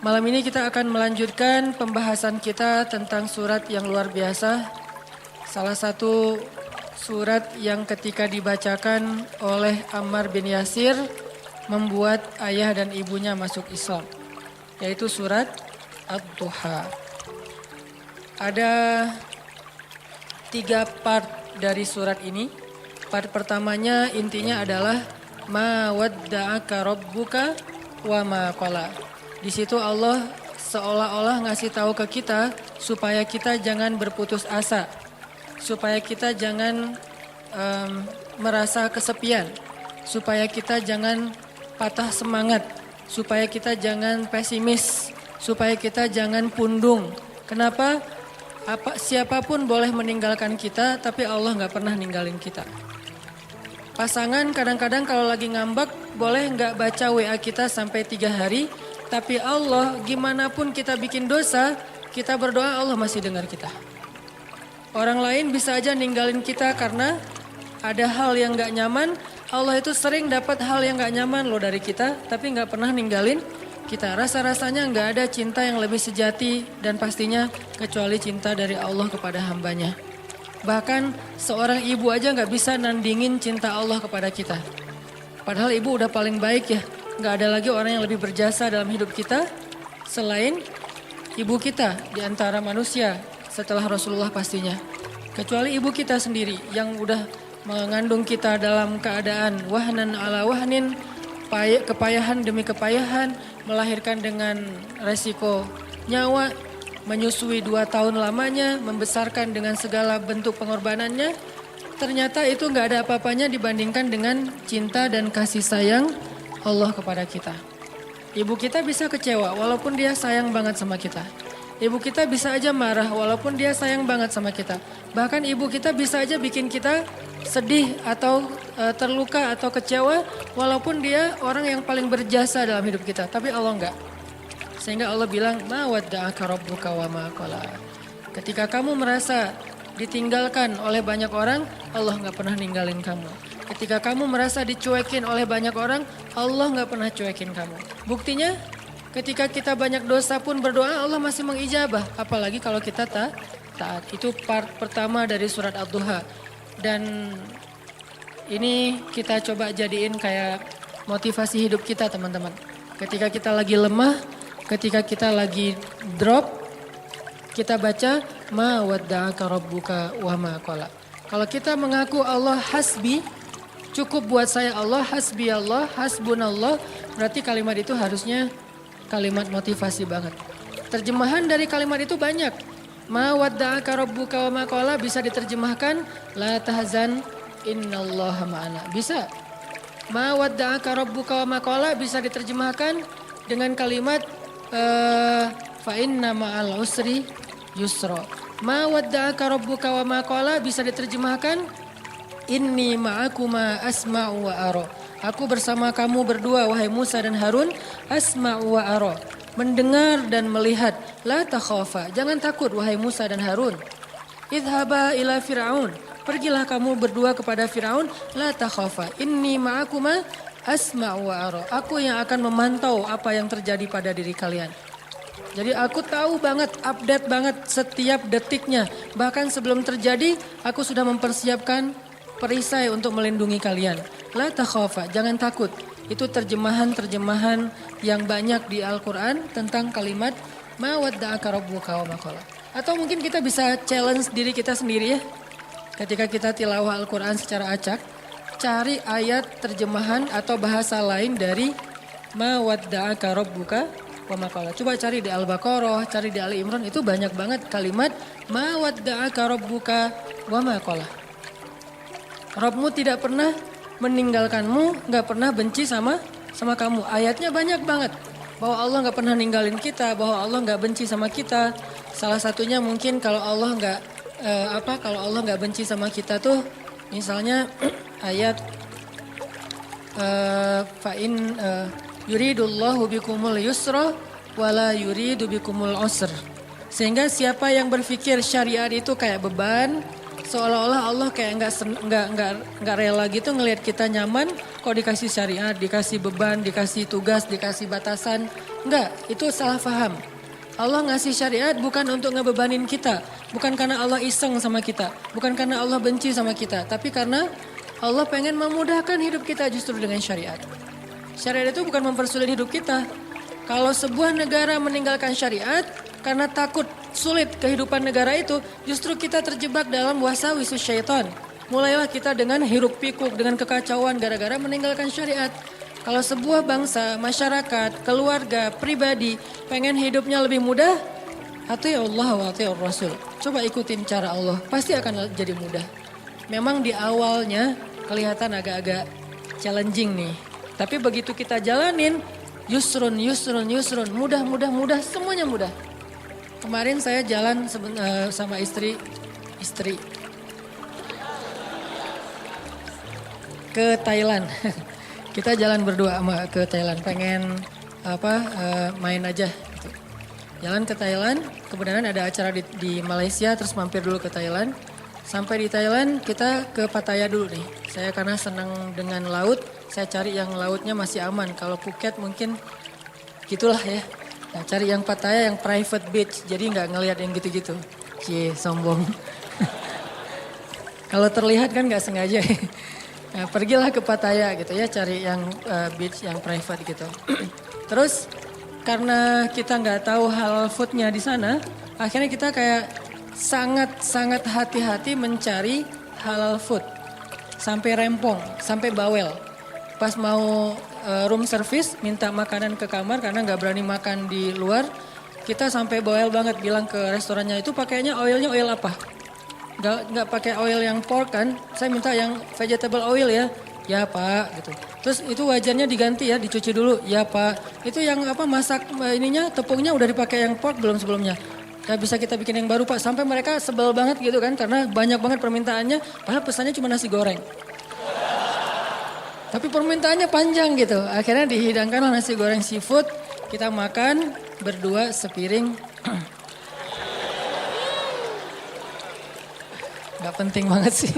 Malam ini kita akan melanjutkan pembahasan kita tentang surat yang luar biasa. Salah satu surat yang ketika dibacakan oleh Ammar bin Yasir membuat ayah dan ibunya masuk Islam, yaitu surat Ad-Duha. Ada 3 part dari surat ini. Part pertamanya intinya adalah ma wadda'aka rabbuka wa ma qala. Di situ Allah seolah-olah ngasih tahu ke kita supaya kita jangan berputus asa, supaya kita jangan merasa kesepian, supaya kita jangan patah semangat, supaya kita jangan pesimis, supaya kita jangan pundung. Kenapa? Siapapun boleh meninggalkan kita, tapi Allah nggak pernah ninggalin kita. Pasangan kadang-kadang kalau lagi ngambek boleh nggak baca WA kita sampai 3 hari. Tapi Allah, gimana pun kita bikin dosa, kita berdoa Allah masih dengar kita. Orang lain bisa aja ninggalin kita karena ada hal yang gak nyaman. Allah itu sering dapat hal yang gak nyaman loh dari kita, tapi gak pernah ninggalin kita. Rasa-rasanya gak ada cinta yang lebih sejati dan pastinya kecuali cinta dari Allah kepada hambanya. Bahkan seorang ibu aja gak bisa nandingin cinta Allah kepada kita. Padahal ibu udah paling baik ya. Gak ada lagi orang yang lebih berjasa dalam hidup kita selain ibu kita di antara manusia setelah Rasulullah pastinya. Kecuali ibu kita sendiri yang udah mengandung kita dalam keadaan wahnan ala wahnin, kepayahan demi kepayahan, melahirkan dengan resiko nyawa, menyusui 2 tahun lamanya, membesarkan dengan segala bentuk pengorbanannya. Ternyata itu gak ada apa-apanya dibandingkan dengan cinta dan kasih sayang Allah kepada kita. Ibu kita bisa kecewa walaupun dia sayang banget sama kita. Ibu kita bisa aja marah walaupun dia sayang banget sama kita. Bahkan ibu kita bisa aja bikin kita sedih atau terluka atau kecewa walaupun dia orang yang paling berjasa dalam hidup kita. Tapi Allah enggak. Sehingga Allah bilang, ma wadda'aka rabbuka wa ma qala. Ketika kamu merasa ditinggalkan oleh banyak orang, Allah enggak pernah ninggalin kamu. Ketika kamu merasa dicuekin oleh banyak orang, Allah gak pernah cuekin kamu. Buktinya ketika kita banyak dosa pun berdoa Allah masih mengijabah. Apalagi kalau kita taat. Itu part pertama dari surat Ad-Duha. Dan ini kita coba jadiin kayak motivasi hidup kita teman-teman. Ketika kita lagi lemah, ketika kita lagi drop, kita baca ma wadda'aka rabbuka wa ma qala. Kalau kita mengaku Allah hasbi, cukup buat saya Allah, hasbi Allah, hasbunallah. Berarti kalimat itu harusnya kalimat motivasi banget. Terjemahan dari kalimat itu banyak. Ma wadda'aka rabbuka wa ma qala bisa diterjemahkan la tahzan innallaha ma'ana. Bisa. Ma wadda'aka rabbuka wa ma qala bisa diterjemahkan dengan kalimat fa inna ma'al usri yusra. Ma wadda'aka rabbuka wa ma qala bisa diterjemahkan inni ma'akuma asma'u wa ara. Aku bersama kamu berdua wahai Musa dan Harun, asma'u wa ara. Mendengar dan melihat. La takhafa, jangan takut wahai Musa dan Harun. Idhaba ila Fir'aun, pergilah kamu berdua kepada Fir'aun. La takhafa, inni ma'akuma asma'u wa ara. Aku yang akan memantau apa yang terjadi pada diri kalian. Jadi aku tahu banget, update banget setiap detiknya. Bahkan sebelum terjadi, aku sudah mempersiapkan perisai untuk melindungi kalian. La takhafa, jangan takut. Itu terjemahan-terjemahan yang banyak di Al-Quran tentang kalimat ma wadda'aka rabbuka wa ma qala. Atau mungkin kita bisa challenge diri kita sendiri ya. Ketika kita tilawah Al-Quran secara acak, cari ayat terjemahan atau bahasa lain dari ma wadda'aka rabbuka wa ma qala. Coba cari di Al-Baqarah, cari di Ali Imran, itu banyak banget kalimat ma wadda'aka rabbuka wa ma qala. Rabbmu tidak pernah meninggalkanmu, gak pernah benci sama kamu. Ayatnya banyak banget. Bahwa Allah gak pernah ninggalin kita, bahwa Allah gak benci sama kita. Salah satunya mungkin kalau Allah gak benci sama kita tuh, misalnya ayat fa'in yuridullahu bikumul yusra wala yuridu bikumul usr. Sehingga siapa yang berpikir syariat itu kayak beban, Seolah-olah Allah kayak nggak rela gitu ngelihat kita nyaman, kok dikasih syariat, dikasih beban, dikasih tugas, dikasih batasan. Enggak, itu salah paham. Allah ngasih syariat bukan untuk ngebebanin kita, bukan karena Allah iseng sama kita, bukan karena Allah benci sama kita, tapi karena Allah pengen memudahkan hidup kita justru dengan syariat. Syariat itu bukan mempersulit hidup kita. Kalau sebuah negara meninggalkan syariat karena takut sulit kehidupan negara itu, justru kita terjebak dalam wasawisus syaitan. Mulailah kita dengan hiruk pikuk, dengan kekacauan gara-gara meninggalkan syariat. Kalau sebuah bangsa, masyarakat, keluarga, pribadi pengen hidupnya lebih mudah, ati Allah wa ati Rasul. Coba ikutin cara Allah, pasti akan jadi mudah. Memang di awalnya kelihatan agak-agak challenging nih. Tapi begitu kita jalanin, yusrun, mudah, semuanya mudah. Kemarin saya jalan sama istri ke Thailand. Kita jalan berdua ke Thailand, pengen main aja. Gitu. Jalan ke Thailand, kemudian ada acara di Malaysia, terus mampir dulu ke Thailand. Sampai di Thailand kita ke Pattaya dulu nih. Saya karena senang dengan laut, saya cari yang lautnya masih aman. Kalau Phuket mungkin gitulah ya. Nah, cari yang Pattaya yang private beach, jadi nggak ngelihat yang gitu-gitu. Cie, sombong. Kalau terlihat kan nggak sengaja. Nah, pergilah ke Pattaya gitu ya, cari yang beach yang private gitu. Terus karena kita nggak tahu halal foodnya di sana, akhirnya kita kayak sangat hati-hati mencari halal food. Sampai rempong, sampai bawel. Pas mau room service minta makanan ke kamar karena nggak berani makan di luar, kita sampai bawel banget bilang ke restorannya itu pakainya oilnya oil apa? Nggak pakai oil yang pork kan, saya minta yang vegetable oil ya. Ya Pak gitu. Terus itu wajannya diganti ya, dicuci dulu. Ya Pak. Itu yang masak ininya tepungnya udah dipakai yang pork belum sebelumnya. Ya bisa kita bikin yang baru Pak. Sampai mereka sebel banget gitu kan karena banyak banget permintaannya. Padahal pesannya cuma nasi goreng. Tapi permintaannya panjang gitu. Akhirnya dihidangkanlah nasi goreng seafood. Kita makan berdua sepiring. Gak penting banget sih.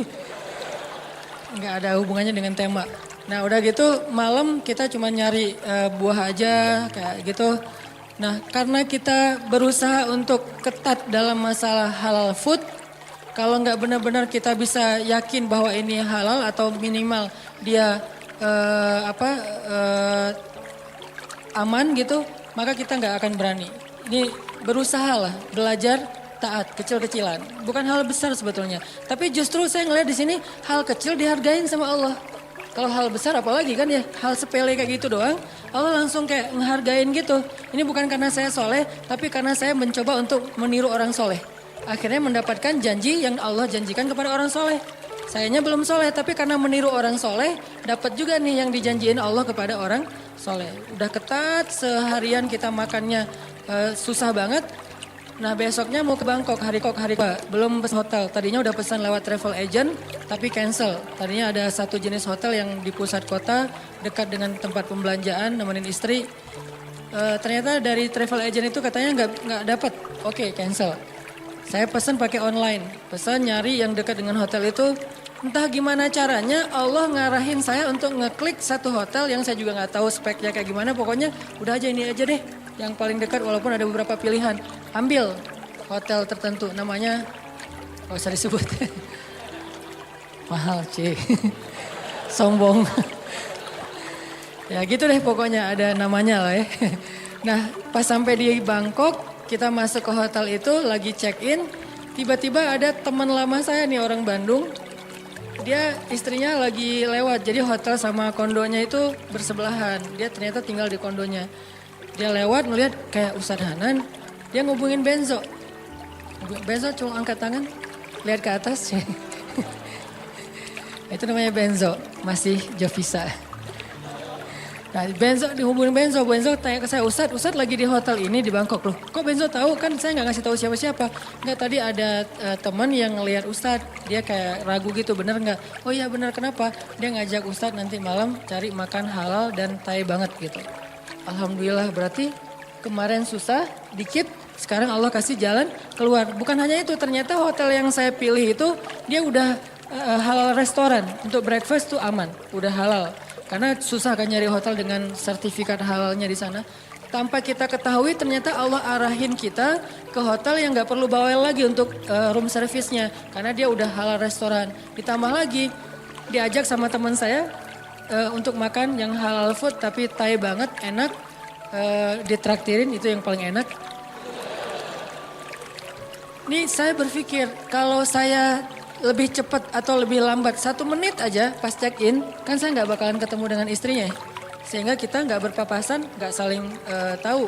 Gak ada hubungannya dengan tema. Nah udah gitu malam kita cuma nyari buah aja kayak gitu. Nah karena kita berusaha untuk ketat dalam masalah halal food. Kalau gak benar-benar kita bisa yakin bahwa ini halal atau minimal dia aman gitu. Maka kita gak akan berani. Ini berusaha lah belajar. Taat, kecil-kecilan. Bukan hal besar sebetulnya. Tapi justru saya ngeliat di sini hal kecil dihargain sama Allah. Kalau hal besar apalagi kan ya. Hal sepele kayak gitu doang. Allah langsung kayak ngehargain gitu. Ini bukan karena saya soleh. Tapi karena saya mencoba untuk meniru orang soleh. Akhirnya mendapatkan janji yang Allah janjikan kepada orang soleh. Sayanya belum soleh. Tapi karena meniru orang soleh. Dapat juga nih yang dijanjiin Allah kepada orang soleh. Udah ketat seharian kita makannya susah banget. Nah besoknya mau ke Bangkok, hari kok belum pesan hotel. Tadinya udah pesan lewat travel agent tapi cancel. Tadinya ada satu jenis hotel yang di pusat kota dekat dengan tempat pembelanjaan nemenin istri. Ternyata dari travel agent itu katanya nggak dapat. Oke, cancel. Saya pesan pakai online, pesan nyari yang dekat dengan hotel itu. Entah gimana caranya Allah ngarahin saya untuk ngeklik satu hotel yang saya juga nggak tahu speknya kayak gimana. Pokoknya udah aja ini aja deh. Yang paling dekat walaupun ada beberapa pilihan. Ambil hotel tertentu namanya, gak usah disebut. Mahal Ci. Sombong. Ya gitu deh pokoknya ada namanya lah ya. Nah pas sampai di Bangkok kita masuk ke hotel itu lagi check in. Tiba-tiba ada teman lama saya nih orang Bandung. Dia istrinya lagi lewat jadi hotel sama kondonya itu bersebelahan. Dia ternyata tinggal di kondonya. Dia lewat ngeliat kayak Ustadz Hanan, dia ngubungin Benzo. Benzo cuma angkat tangan, lihat ke atas. Itu namanya Benzo, masih Jovisa. Nah Benzo dihubungin Benzo tanya ke saya, Ustadz lagi di hotel ini di Bangkok loh. Kok Benzo tahu? Kan saya nggak ngasih tahu siapa-siapa. Nggak, tadi ada teman yang ngeliat Ustadz, dia kayak ragu gitu, bener nggak? Oh iya bener, kenapa? Dia ngajak Ustadz nanti malam cari makan halal dan Thai banget gitu. Alhamdulillah berarti kemarin susah dikit, Sekarang Allah kasih jalan keluar. Bukan hanya itu, ternyata hotel yang saya pilih itu dia udah halal restoran. Untuk breakfast tuh aman, udah halal. Karena susah kan nyari hotel dengan sertifikat halalnya di sana. Tanpa kita ketahui ternyata Allah arahin kita ke hotel yang gak perlu bawel lagi untuk room service-nya. Karena dia udah halal restoran. Ditambah lagi diajak sama teman saya untuk makan yang halal food tapi Thai banget, enak. Ditraktirin itu yang paling enak. Nih saya berpikir kalau saya lebih cepat atau lebih lambat 1 menit aja pas check in, kan saya nggak bakalan ketemu dengan istrinya. Sehingga kita nggak berpapasan, nggak saling tahu.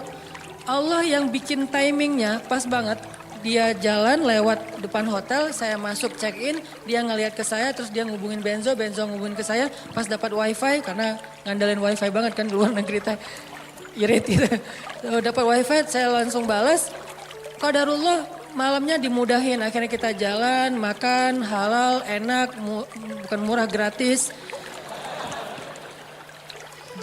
Allah yang bikin timingnya pas banget. Dia jalan lewat depan hotel, saya masuk check in, dia ngelihat ke saya, terus dia ngubungin Benzo ngubungin ke saya, pas dapat wifi karena ngandelin wifi banget kan di luar negeri teh. Irit gitu. Dapat wifi, saya langsung balas. Qadarullah malamnya dimudahin, akhirnya kita jalan, makan, halal, enak, bukan murah, gratis.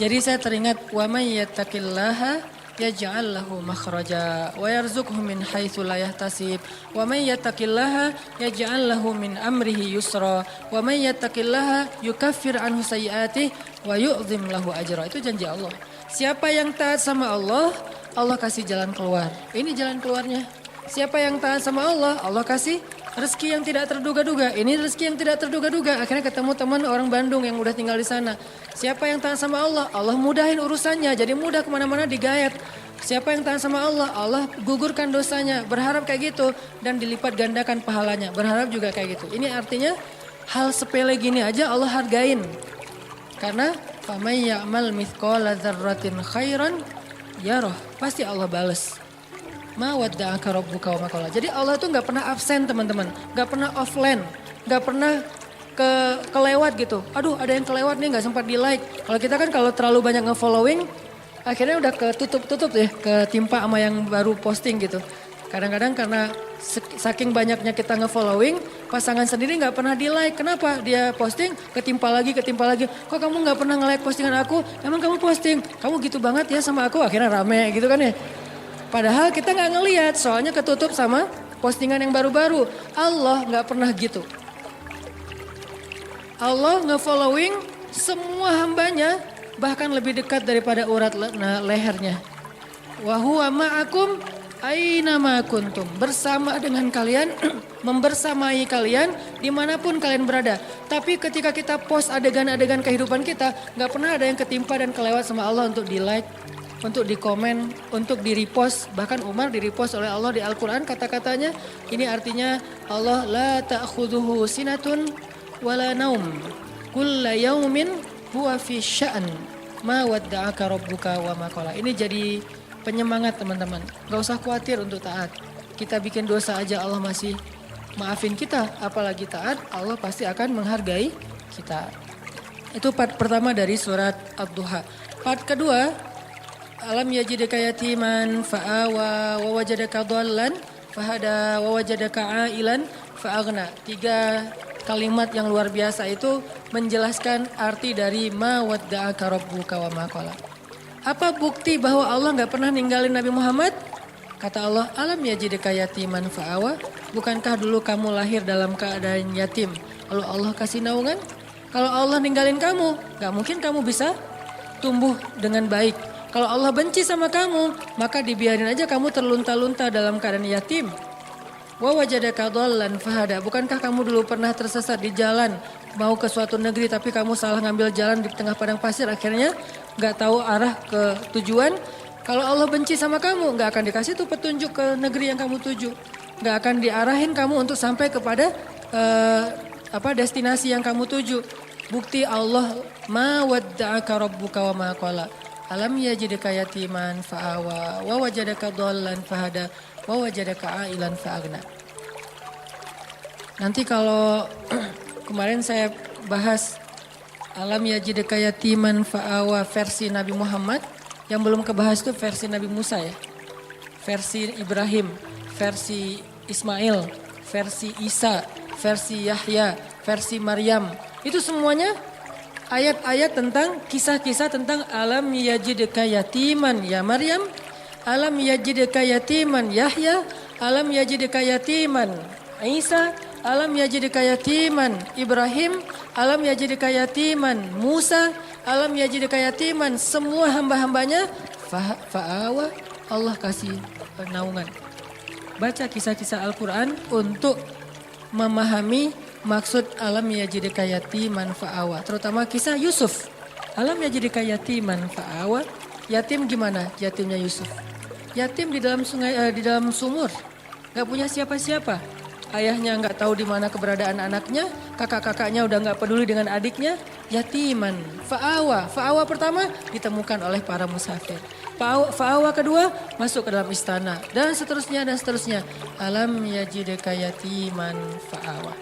Jadi saya teringat, wa may yattaqillaha yaj'al lahu makhraja wa yarzuqhu min haitsu la yahtasib wa may yattaqillaha yaj'al lahu min amrihi yusra wa may yattaqillaha yukaffir anhu sayyi'atihi wa yu'dhim lahu ajra. Itu janji Allah. Siapa yang taat sama Allah, Allah kasih jalan keluar. Ini jalan keluarnya. Siapa yang taat sama Allah, Allah kasih rezeki yang tidak terduga-duga. Ini rezeki yang tidak terduga-duga. Akhirnya ketemu teman orang Bandung yang udah tinggal di sana. Siapa yang taat sama Allah, Allah mudahin urusannya. Jadi mudah kemana-mana digayat. Siapa yang taat sama Allah, Allah gugurkan dosanya. Berharap kayak gitu dan dilipat gandakan pahalanya. Berharap juga kayak gitu. Ini artinya hal sepele gini aja Allah hargain. Karena faman ya'mal mithqala dzarratin khairan yarah. Pasti Allah bales. Ma wadda'aka rabbuka wa ma qala. Jadi Allah tuh nggak pernah absen teman-teman, nggak pernah offline, nggak pernah kelewat gitu. Aduh ada yang kelewat nih nggak sempat di like. Kalau kita kan kalau terlalu banyak nge-following, akhirnya udah ketutup deh, ketimpa sama yang baru posting gitu. Kadang-kadang karena saking banyaknya kita nge-following, pasangan sendiri nggak pernah di like. Kenapa? Dia posting, ketimpa lagi. Kok kamu nggak pernah nge-like postingan aku? Emang kamu posting? Kamu gitu banget ya sama aku? Akhirnya rame gitu kan ya. Padahal kita nggak ngelihat, soalnya ketutup sama postingan yang baru-baru. Allah nggak pernah gitu. Allah nge-following semua hambanya, bahkan lebih dekat daripada urat lehernya. Wa huwa ma'akum aina ma kuntum. Bersama dengan kalian, membersamai kalian dimanapun kalian berada. Tapi ketika kita post adegan-adegan kehidupan kita, nggak pernah ada yang ketimpa dan kelewat sama Allah untuk di like, untuk di komen, untuk di repost. Bahkan Umar di repost oleh Allah di Al-Quran kata-katanya. Ini artinya Allah la ta'khudhuhu sinatun wala naum. Kulla yaumin huwa fi sya'an. Ma wadda'aka rabbuka wa ma qala. Ini jadi penyemangat teman-teman. Gak usah khawatir untuk taat. Kita bikin dosa aja Allah masih maafin kita. Apalagi taat, Allah pasti akan menghargai kita. Itu part pertama dari surat Ad-Duha. Part kedua, alam yajidaka yatiman fa'awa wa wajadaka dhallan fahada wa wajadaka ailan fa'aghna. 3 kalimat yang luar biasa itu menjelaskan arti dari ma wadda'aka rabbuka wa ma qala. Apa bukti bahwa Allah enggak pernah ninggalin Nabi Muhammad? Kata Allah, alam yajidaka yatiman fa'awa. Bukankah dulu kamu lahir dalam keadaan yatim? Lalu Allah kasih naungan? Kalau Allah ninggalin kamu, enggak mungkin kamu bisa tumbuh dengan baik. Kalau Allah benci sama kamu, maka dibiarin aja kamu terlunta-lunta dalam keadaan yatim. Wa wajadaka dhallan fahada. Bukankah kamu dulu pernah tersesat di jalan, mau ke suatu negeri tapi kamu salah ngambil jalan di tengah padang pasir, akhirnya nggak tahu arah ke tujuan. Kalau Allah benci sama kamu, nggak akan dikasih tuh petunjuk ke negeri yang kamu tuju. Nggak akan diarahin kamu untuk sampai kepada destinasi yang kamu tuju. Bukti Allah ma wadda'aka rabbuka wa ma qala. Alam yajidaka yatiman fa'awa wa wajadaka dhallan fahada wa wajadaka ailan fa'aghna. Nanti kalau kemarin saya bahas alam yajidaka yatiman fa'awa versi Nabi Muhammad, yang belum kebahas itu versi Nabi Musa ya. Versi Ibrahim, versi Ismail, versi Isa, versi Yahya, versi Maryam. Itu semuanya ayat-ayat tentang kisah-kisah tentang alam yajidka yatiman ya Maryam. alam yajidka yatiman Yahya, alam yajidka yatiman Isa, alam yajidka yatiman Ibrahim, alam yajidka yatiman Musa, alam yajidka yatiman. Semua hamba-hambanya fa'awa, Allah kasih naungan. Baca kisah-kisah Al-Quran untuk memahami maksud alam yajidka yatiman fa'awa. Terutama kisah Yusuf. Alam yajidka yatiman fa'awa. Yatim gimana? Yatimnya Yusuf. Yatim di dalam sungai, di dalam sumur. Gak punya siapa-siapa. Ayahnya gak tahu di mana keberadaan anaknya. Kakak-kakaknya udah gak peduli dengan adiknya. Yatiman fa'awa. Fa'awa pertama ditemukan oleh para musafir. Fa'awa kedua masuk ke dalam istana. Dan seterusnya dan seterusnya. Alam yajidka yatiman fa'awa.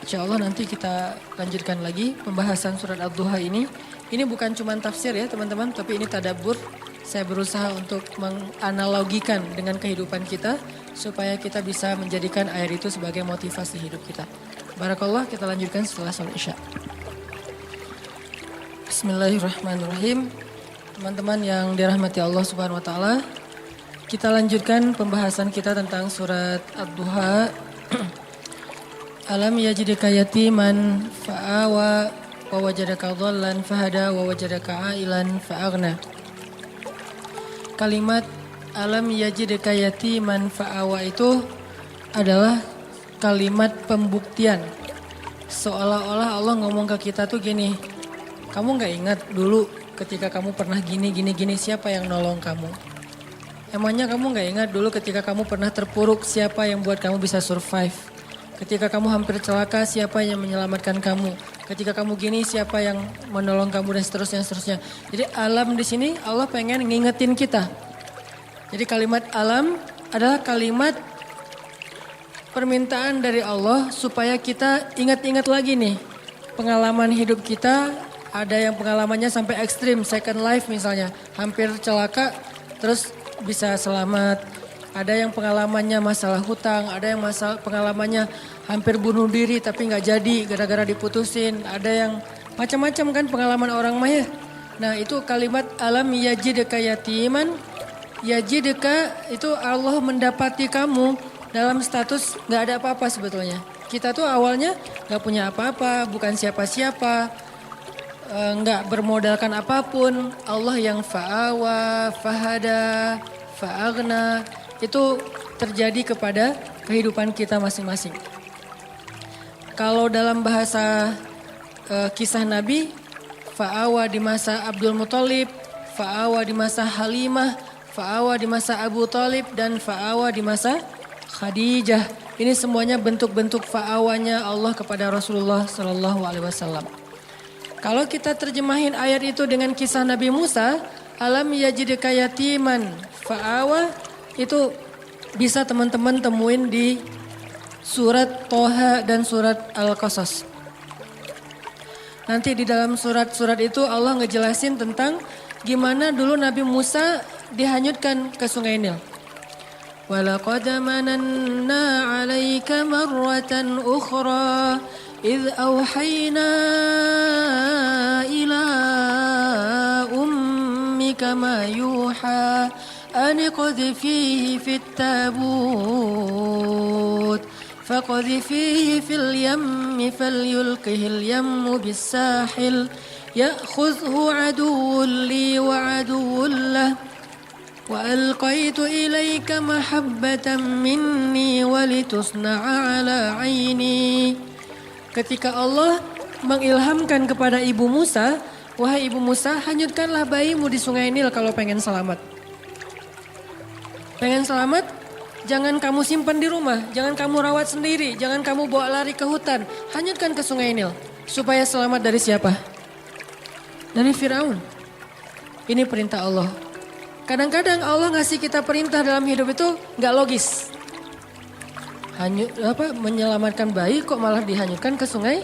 Insya Allah nanti kita lanjutkan lagi pembahasan surat Ad-Duha ini. Ini bukan cuma tafsir ya teman-teman, tapi ini tadabbur. Saya berusaha untuk menganalogikan dengan kehidupan kita supaya kita bisa menjadikan ayat itu sebagai motivasi hidup kita. Barakallah, kita lanjutkan setelah salat Isya. Bismillahirrahmanirrahim. Teman-teman yang dirahmati Allah Subhanahu wa taala, kita lanjutkan pembahasan kita tentang surat Ad-Duha. Alam yajidka yatiman fa'awa wa wajadaka dhallan fahada wa wajadaka ailan fa'aghna. Kalimat alam yajidka yatiman fa'awa itu adalah kalimat pembuktian. Seolah-olah Allah ngomong ke kita tuh gini, kamu gak ingat dulu ketika kamu pernah gini siapa yang nolong kamu? Emangnya kamu gak ingat dulu ketika kamu pernah terpuruk siapa yang buat kamu bisa survive? Ketika kamu hampir celaka siapa yang menyelamatkan kamu? Ketika kamu gini siapa yang menolong kamu dan seterusnya. Jadi alam di sini Allah pengen ngingetin kita. Jadi kalimat alam adalah kalimat permintaan dari Allah supaya kita ingat-ingat lagi nih pengalaman hidup kita. Ada yang pengalamannya sampai ekstrim, second life misalnya, hampir celaka terus bisa selamat. Ada yang pengalamannya masalah hutang, ada yang pengalamannya hampir bunuh diri tapi nggak jadi gara-gara diputusin. Ada yang macam-macam kan pengalaman orang mah ya. Nah itu kalimat alam yajidka yatiman. Yajidka itu Allah mendapati kamu dalam status nggak ada apa-apa sebetulnya. Kita tuh awalnya nggak punya apa-apa, bukan siapa-siapa. Nggak bermodalkan apapun. Allah yang fa'awa, fahada, fa'aghna. Itu terjadi kepada kehidupan kita masing-masing. Kalau dalam bahasa kisah Nabi, fa'awa di masa Abdul Muthalib, fa'awa di masa Halimah, fa'awa di masa Abu Thalib, dan fa'awa di masa Khadijah. Ini semuanya bentuk-bentuk fa'awanya Allah kepada Rasulullah SAW. Kalau kita terjemahin ayat itu dengan kisah Nabi Musa, alam yajidka yatiman fa'awa, itu bisa teman-teman temuin di surat Toha dan surat Al-Qasas. Nanti di dalam surat-surat itu Allah ngejelasin tentang gimana dulu Nabi Musa dihanyutkan ke Sungai Nil. Walaqad mananna 'alaika marratan ukhra idh awhayna ila ummika ma yuha an qadhifihi fit tabut faqadhifihi fil yammi falyulqihi al yammu bis sahil ya'khudhu 'aduwwun li wa 'aduwwun lahu wa alqaitu ilaika mahabbatan minni walitusna'a ala 'aini. Ketika Allah mengilhamkan kepada ibu Musa, wahai ibu Musa, hanyutkanlah bayimu di Sungai Nil kalau pengen selamat. Pengen selamat, jangan kamu simpan di rumah, jangan kamu rawat sendiri, jangan kamu bawa lari ke hutan. Hanyutkan ke Sungai Nil. Supaya selamat dari siapa? Dari Firaun. Ini perintah Allah. Kadang-kadang Allah ngasih kita perintah dalam hidup itu gak logis. Menyelamatkan bayi kok malah dihanyutkan ke Sungai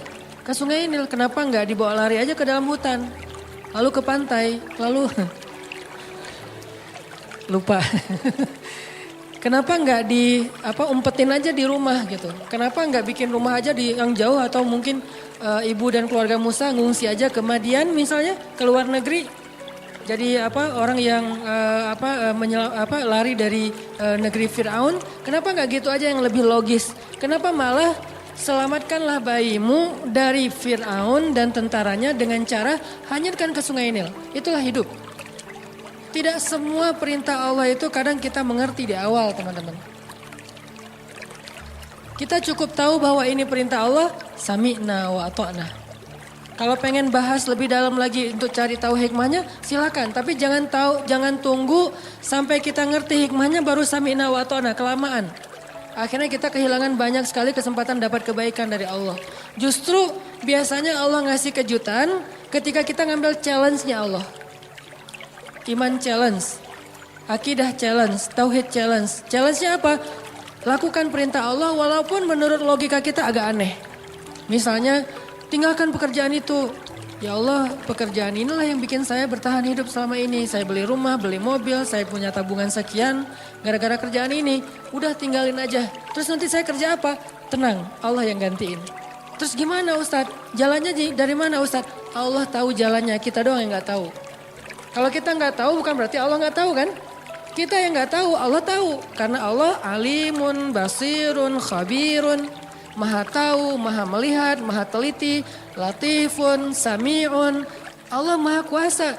Nil. Kenapa gak dibawa lari aja ke dalam hutan? Lalu ke pantai, lalu lupa. Kenapa nggak umpetin aja di rumah gitu? Kenapa nggak bikin rumah aja di yang jauh atau mungkin ibu dan keluarga Musa ngungsi aja ke Madian misalnya, ke luar negeri? jadi orang yang lari dari negeri Firaun. Kenapa nggak gitu aja yang lebih logis? Kenapa malah selamatkanlah bayimu dari Firaun dan tentaranya dengan cara hanyutkan ke Sungai Nil. Itulah hidup. Tidak semua perintah Allah itu kadang kita mengerti di awal, teman-teman. Kita cukup tahu bahwa ini perintah Allah, sami'na wa ata'na. Kalau pengen bahas lebih dalam lagi untuk cari tahu hikmahnya, silakan. Tapi jangan tunggu sampai kita ngerti hikmahnya baru sami'na wa ata'na, kelamaan. Akhirnya kita kehilangan banyak sekali kesempatan dapat kebaikan dari Allah. Justru biasanya Allah ngasih kejutan ketika kita ngambil challenge-nya Allah. Iman challenge, akidah challenge, tauhid challenge. Challenge-nya apa? Lakukan perintah Allah walaupun menurut logika kita agak aneh. Misalnya, tinggalkan pekerjaan itu. Ya Allah, pekerjaan inilah yang bikin saya bertahan hidup selama ini. Saya beli rumah, beli mobil, saya punya tabungan sekian. Gara-gara kerjaan ini, udah tinggalin aja. Terus nanti saya kerja apa? Tenang, Allah yang gantiin. Terus gimana Ustadz? Jalannya dari mana Ustadz? Allah tahu jalannya, kita doang yang gak tahu. Kalau kita gak tahu bukan berarti Allah gak tahu kan? Kita yang gak tahu, Allah tahu. Karena Allah alimun, basirun, khabirun. Maha tahu, maha melihat, maha teliti, latifun, sami'un. Allah maha kuasa.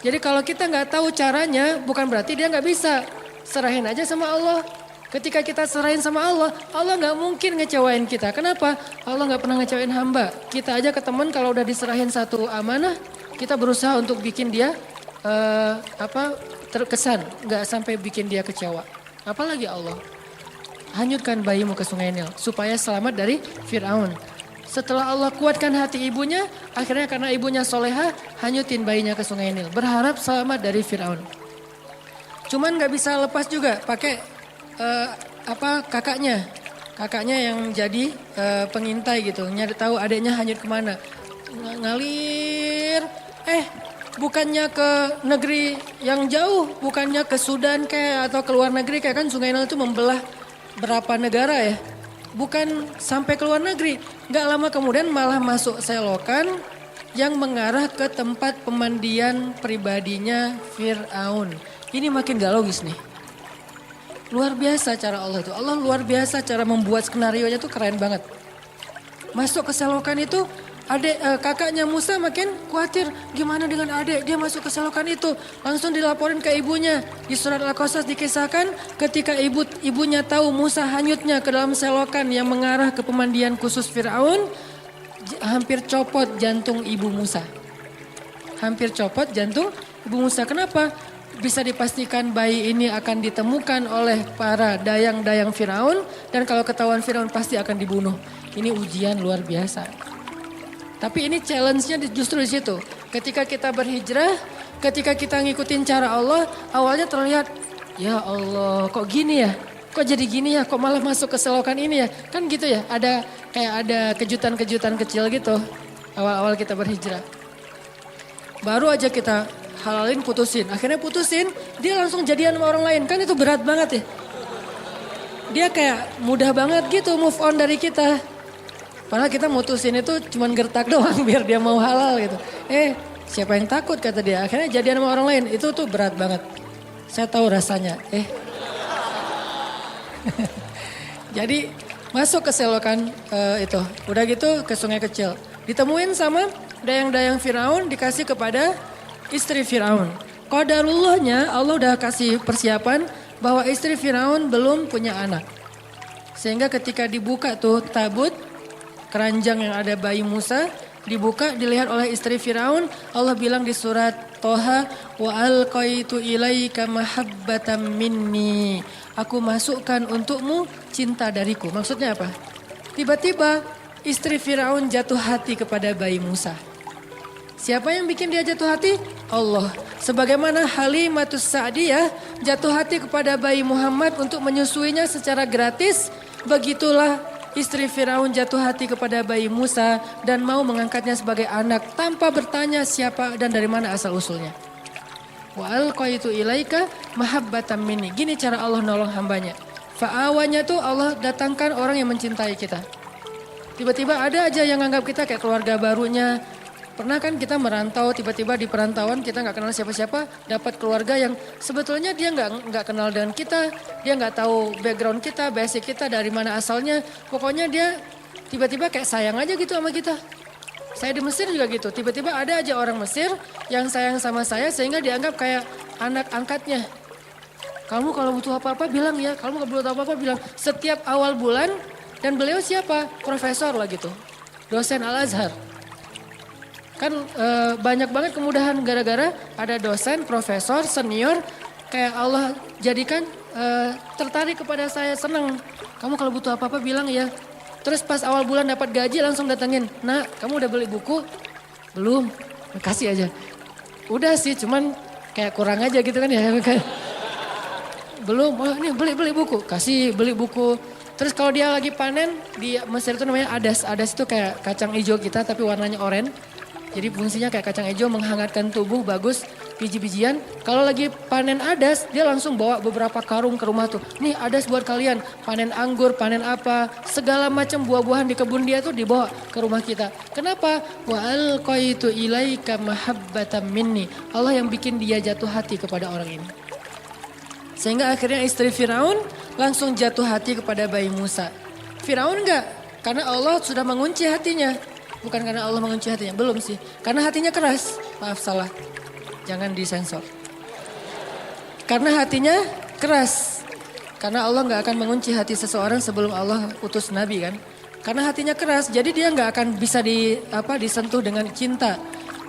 Jadi kalau kita nggak tahu caranya bukan berarti dia nggak bisa. Serahin aja sama Allah. Ketika kita serahin sama Allah, Allah nggak mungkin ngecewain kita. Kenapa? Allah nggak pernah ngecewain hamba. Kita aja ke teman kalau udah diserahin satu amanah, kita berusaha untuk bikin dia terkesan. Nggak sampai bikin dia kecewa. Apalagi Allah. Hanyutkan bayimu ke Sungai Nil supaya selamat dari Firaun. Setelah Allah kuatkan hati ibunya, akhirnya karena ibunya soleha, hanyutin bayinya ke Sungai Nil. Berharap selamat dari Firaun. Cuman nggak bisa lepas juga pakai kakaknya. Kakaknya yang jadi pengintai gitu, nyari tahu adiknya hanyut kemana. Ngalir, bukannya ke negeri yang jauh, bukannya ke Sudan kayak atau ke luar negeri kayak kan Sungai Nil itu membelah berapa negara ya, bukan sampai ke luar negeri. Gak lama kemudian malah masuk selokan yang mengarah ke tempat pemandian pribadinya Fir'aun. Ini makin gak logis nih. Luar biasa cara Allah itu. Allah luar biasa cara membuat skenario-nya tuh keren banget. Masuk ke selokan itu, kakaknya Musa makin khawatir. Gimana dengan adik? Dia masuk ke selokan itu. Langsung dilaporin ke ibunya. Di surat Al-Qasas dikisahkan ketika ibunya tahu Musa hanyutnya ke dalam selokan yang mengarah ke pemandian khusus Fir'aun. Hampir copot jantung ibu Musa. Hampir copot jantung ibu Musa. Kenapa? Bisa dipastikan bayi ini akan ditemukan oleh para dayang-dayang Fir'aun. Dan kalau ketahuan Fir'aun pasti akan dibunuh. Ini ujian luar biasa. Tapi ini challenge-nya justru di situ. Ketika kita berhijrah, ketika kita ngikutin cara Allah, awalnya terlihat, ya Allah kok gini ya? Kok jadi gini ya? Kok malah masuk ke selokan ini ya? Kan gitu ya, ada kejutan-kejutan kecil gitu. Awal-awal kita berhijrah. Baru aja kita halalin putusin. Akhirnya putusin, dia langsung jadian sama orang lain. Kan itu berat banget ya. Dia kayak mudah banget gitu move on dari kita. Padahal kita mutusin itu cuman gertak doang biar dia mau halal gitu. Siapa yang takut kata dia. Akhirnya jadian sama orang lain. Itu tuh berat banget. Saya tahu rasanya. Jadi masuk ke selokan itu. Udah gitu ke sungai kecil. Ditemuin sama dayang-dayang Firaun dikasih kepada istri Firaun. Qadarullahnya Allah udah kasih persiapan bahwa istri Firaun belum punya anak. Sehingga ketika dibuka tuh tabut, keranjang yang ada bayi Musa dibuka dilihat oleh istri Firaun. Allah bilang di surat Toha, wa alqaitu ilaika mahabbatan minni. Aku masukkan untukmu cinta dariku. Maksudnya apa? Tiba-tiba istri Firaun jatuh hati kepada bayi Musa. Siapa yang bikin dia jatuh hati? Allah. Sebagaimana Halimatus Sa'diyah jatuh hati kepada bayi Muhammad untuk menyusuinya secara gratis, begitulah istri Firaun jatuh hati kepada bayi Musa dan mau mengangkatnya sebagai anak tanpa bertanya siapa dan dari mana asal usulnya. Wa alqaitu ilaika mahabbatan minni. Gini cara Allah nolong hambanya. Fa'awanya tuh Allah datangkan orang yang mencintai kita. Tiba-tiba ada aja yang anggap kita kayak keluarga barunya. Pernah kan kita merantau, tiba-tiba di perantauan kita nggak kenal siapa-siapa, dapat keluarga yang sebetulnya dia nggak kenal dengan kita, dia nggak tahu background kita, basic kita dari mana asalnya. Pokoknya dia tiba-tiba kayak sayang aja gitu sama kita. Saya di Mesir juga gitu, tiba-tiba ada aja orang Mesir yang sayang sama saya sehingga dianggap kayak anak angkatnya. Kamu kalau butuh apa-apa bilang ya, kamu kalau butuh apa-apa bilang. Setiap awal bulan, dan beliau siapa? Profesor lah gitu, dosen Al-Azhar. Kan banyak banget kemudahan gara-gara ada dosen, profesor, senior. Kayak Allah jadikan tertarik kepada saya, senang. Kamu kalau butuh apa-apa bilang ya. Terus pas awal bulan dapat gaji langsung datengin. Nah, kamu udah beli buku? Belum, kasih aja. Udah sih, cuman kayak kurang aja gitu kan ya. Belum, oh ini beli buku. Kasih beli buku. Terus kalau dia lagi panen, di Mesir itu namanya adas. Adas itu kayak kacang hijau kita tapi warnanya oranye. Jadi fungsinya kayak kacang hijau menghangatkan tubuh, bagus, biji-bijian. Kalau lagi panen adas, dia langsung bawa beberapa karung ke rumah tuh. Nih adas buat kalian, panen anggur, panen apa, segala macam buah-buahan di kebun dia tuh dibawa ke rumah kita. Kenapa? Wa alqaitu ilaika mahabbatan minni. Allah yang bikin dia jatuh hati kepada orang ini. Sehingga akhirnya istri Firaun langsung jatuh hati kepada bayi Musa. Firaun enggak, karena Allah sudah mengunci hatinya. Bukan karena Allah mengunci hatinya, belum sih. Karena hatinya keras, maaf salah. Jangan disensor. Karena hatinya keras. Karena Allah gak akan mengunci hati seseorang sebelum Allah utus Nabi kan. Karena hatinya keras, jadi dia gak akan bisa disentuh dengan cinta.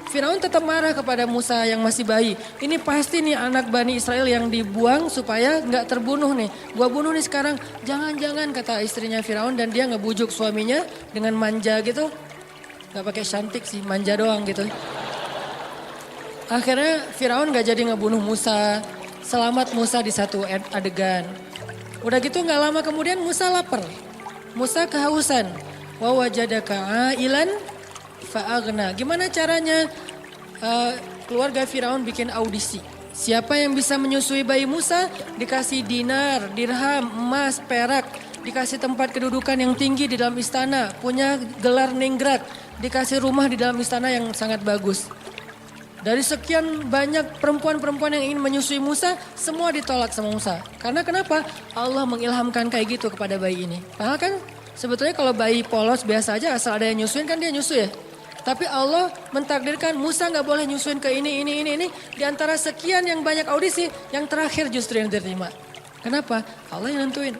Firaun tetap marah kepada Musa yang masih bayi. Ini pasti nih anak Bani Israel yang dibuang supaya gak terbunuh nih. Gua bunuh nih sekarang. Jangan-jangan kata istrinya Firaun dan dia ngebujuk suaminya dengan manja gitu. Gak pakai cantik sih, manja doang gitu. Akhirnya Firaun gak jadi ngebunuh Musa. Selamat Musa di satu adegan. Udah gitu gak lama kemudian Musa lapar. Musa kehausan. Wa wajadaka ailan fa'agna. Gimana caranya keluarga Firaun bikin audisi. Siapa yang bisa menyusui bayi Musa dikasih dinar, dirham, emas, perak. Dikasih tempat kedudukan yang tinggi di dalam istana, punya gelar ningrat, dikasih rumah di dalam istana yang sangat bagus. Dari sekian banyak perempuan-perempuan yang ingin menyusui Musa, semua ditolak sama Musa. Karena kenapa? Allah mengilhamkan kayak gitu kepada bayi ini. Padahal kan sebetulnya kalau bayi polos biasa aja asal ada yang nyusuin kan dia nyusu ya. Tapi Allah mentakdirkan Musa gak boleh nyusuin ke ini. Di antara sekian yang banyak audisi, yang terakhir justru yang diterima. Kenapa? Allah yang nentuin.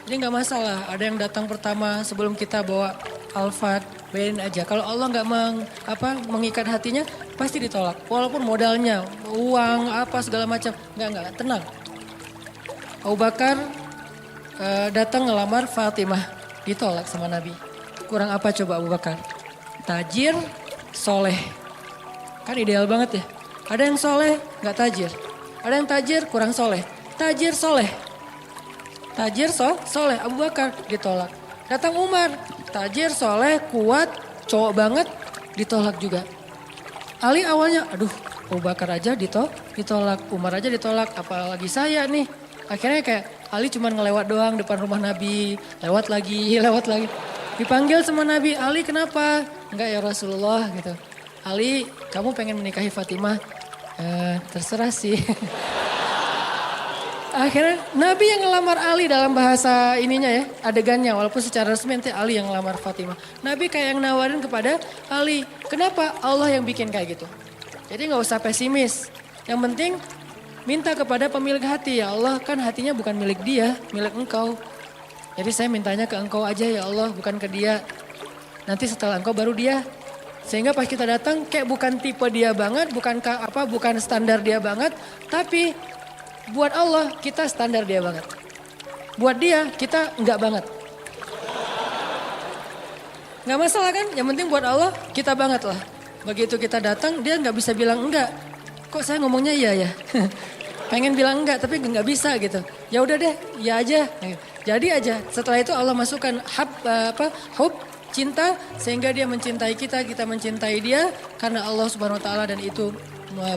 Jadi gak masalah, ada yang datang pertama sebelum kita bawa alfat, bayarin aja. Kalau Allah gak mengikat hatinya, pasti ditolak. Walaupun modalnya, uang, apa segala macam. Enggak, tenang. Abu Bakar datang ngelamar Fatimah, ditolak sama Nabi. Kurang apa coba Abu Bakar? Tajir, soleh. Kan ideal banget ya. Ada yang soleh, gak tajir. Ada yang tajir, kurang soleh. Tajir, soleh. Tajir soleh, Abu Bakar ditolak. Datang Umar, tajir soleh, kuat, cowok banget, ditolak juga. Ali awalnya, aduh Abu Bakar aja ditolak, Umar aja ditolak, apalagi saya nih. Akhirnya kayak Ali cuma ngelewat doang depan rumah Nabi, lewat lagi. Dipanggil sama Nabi, Ali kenapa? Enggak ya Rasulullah gitu. Ali kamu pengen menikahi Fatimah? Terserah sih. Akhirnya Nabi yang ngelamar Ali dalam bahasa ininya ya, adegannya. Walaupun secara resmi nanti Ali yang ngelamar Fatimah. Nabi kayak yang nawarin kepada Ali. Kenapa? Allah yang bikin kayak gitu. Jadi gak usah pesimis. Yang penting minta kepada pemilik hati. Ya Allah kan hatinya bukan milik dia, milik engkau. Jadi saya mintanya ke engkau aja ya Allah, bukan ke dia. Nanti setelah engkau baru dia. Sehingga pas kita datang kayak bukan tipe dia banget, bukan standar dia banget. Tapi buat Allah kita standar dia banget. Buat dia kita enggak banget. Enggak masalah kan? Yang penting buat Allah kita banget lah. Begitu kita datang dia enggak bisa bilang enggak. Kok saya ngomongnya iya ya? Pengen bilang enggak tapi enggak bisa gitu. Ya udah deh, ya aja. Jadi aja. Setelah itu Allah masukkan hub cinta sehingga dia mencintai kita mencintai dia karena Allah Subhanahu wa taala dan itu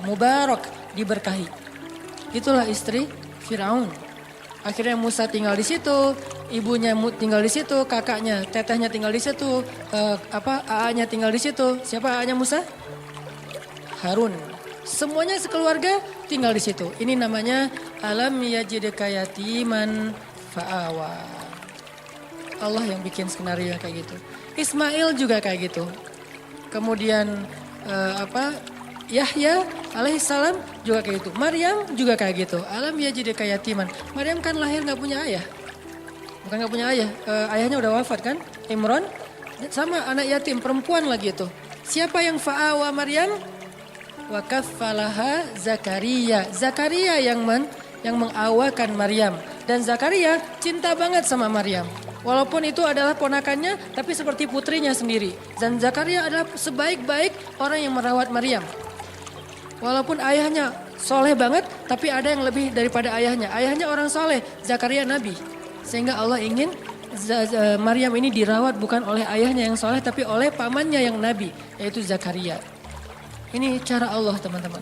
mubarak, diberkahi. Itulah istri Firaun. Akhirnya Musa tinggal di situ. ibunya tinggal di situ, kakaknya, tetehnya tinggal di situ, AA-nya tinggal di situ. Siapa AA-nya Musa? Harun. Semuanya sekeluarga tinggal di situ. Ini namanya alam yajidka yatiman fa'awa. Allah yang bikin skenario kayak gitu. Ismail juga kayak gitu. Kemudian Yahya alaihissalam juga kayak gitu. Maryam juga kayak gitu. Alam yajidka yatiman. Maryam kan lahir nggak punya ayah. Bukan nggak punya ayah. Ayahnya udah wafat kan? Imran sama anak yatim perempuan lagi itu. Siapa yang fa'awa Maryam? Wa kaffalaha Zakaria. Zakaria yang mengawakan Maryam. Dan Zakaria cinta banget sama Maryam. Walaupun itu adalah ponakannya, tapi seperti putrinya sendiri. Dan Zakaria adalah sebaik-baik orang yang merawat Maryam. Walaupun ayahnya soleh banget, tapi ada yang lebih daripada ayahnya. Ayahnya orang soleh, Zakaria nabi. Sehingga Allah ingin Maryam ini dirawat bukan oleh ayahnya yang soleh, tapi oleh pamannya yang nabi, yaitu Zakaria. Ini cara Allah teman-teman.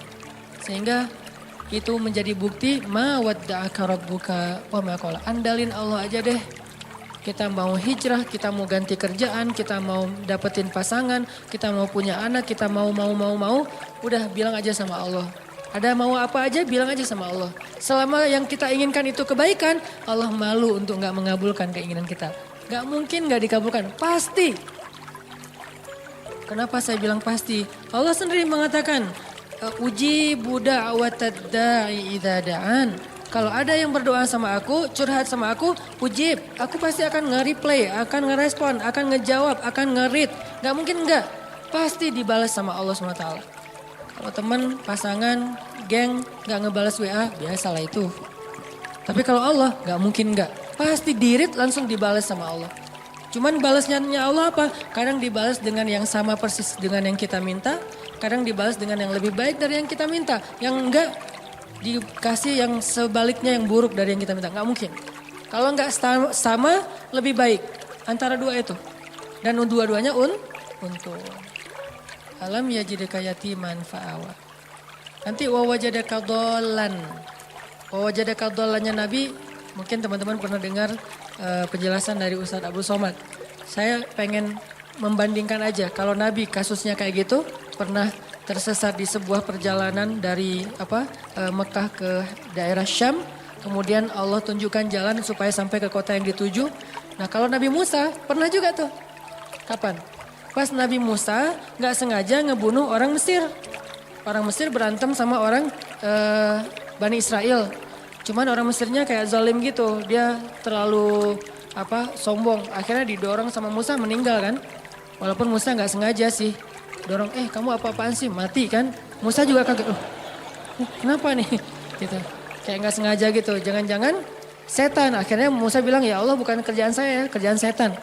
Sehingga itu menjadi bukti ma wadda'aka rabbuka wa ma qala. Andalin Allah aja deh. Kita mau hijrah, kita mau ganti kerjaan, kita mau dapetin pasangan, kita mau punya anak, kita mau. Udah bilang aja sama Allah. Ada mau apa aja bilang aja sama Allah. Selama yang kita inginkan itu kebaikan, Allah malu untuk gak mengabulkan keinginan kita. Gak mungkin gak dikabulkan, pasti. Kenapa saya bilang pasti? Allah sendiri mengatakan, ujibu da'watad da'i idza da'an. Kalau ada yang berdoa sama aku, curhat sama aku, ujib. Aku pasti akan nge-replay, akan ngerespon, akan ngejawab, akan nge-read. Gak mungkin enggak. Pasti dibalas sama Allah SWT. Kalau teman, pasangan, geng gak ngebalas WA, biasalah itu. Tapi kalau Allah gak mungkin enggak. Pasti di-read langsung dibalas sama Allah. Cuman balasnya Allah apa? Kadang dibalas dengan yang sama persis dengan yang kita minta. Kadang dibalas dengan yang lebih baik dari yang kita minta. Yang enggak dikasih yang sebaliknya yang buruk dari yang kita minta. Nggak mungkin. Kalau nggak sama lebih baik. Antara dua itu. Dan dua-duanya untung. Alam yajidka yatiman fa'awa. Nanti wawajadaka dhallan. Wawajadaka dhallannya Nabi. Mungkin teman-teman pernah dengar penjelasan dari Ustadz Abdul Somad. Saya pengen membandingkan aja. Kalau Nabi kasusnya kayak gitu. Pernah tersesat di sebuah perjalanan dari Mekah ke daerah Syam. Kemudian Allah tunjukkan jalan supaya sampai ke kota yang dituju. Nah kalau Nabi Musa pernah juga tuh. Kapan? Pas Nabi Musa gak sengaja ngebunuh orang Mesir. Orang Mesir berantem sama orang Bani Israel. Cuman orang Mesirnya kayak zalim gitu. Dia terlalu sombong. Akhirnya didorong sama Musa meninggal kan. Walaupun Musa gak sengaja sih. Dorong, kamu apa-apaan sih? Mati kan? Musa juga kaget. Kenapa nih? Gitu. Kayak gak sengaja gitu. Jangan-jangan setan. Akhirnya Musa bilang, ya Allah bukan kerjaan saya, kerjaan setan.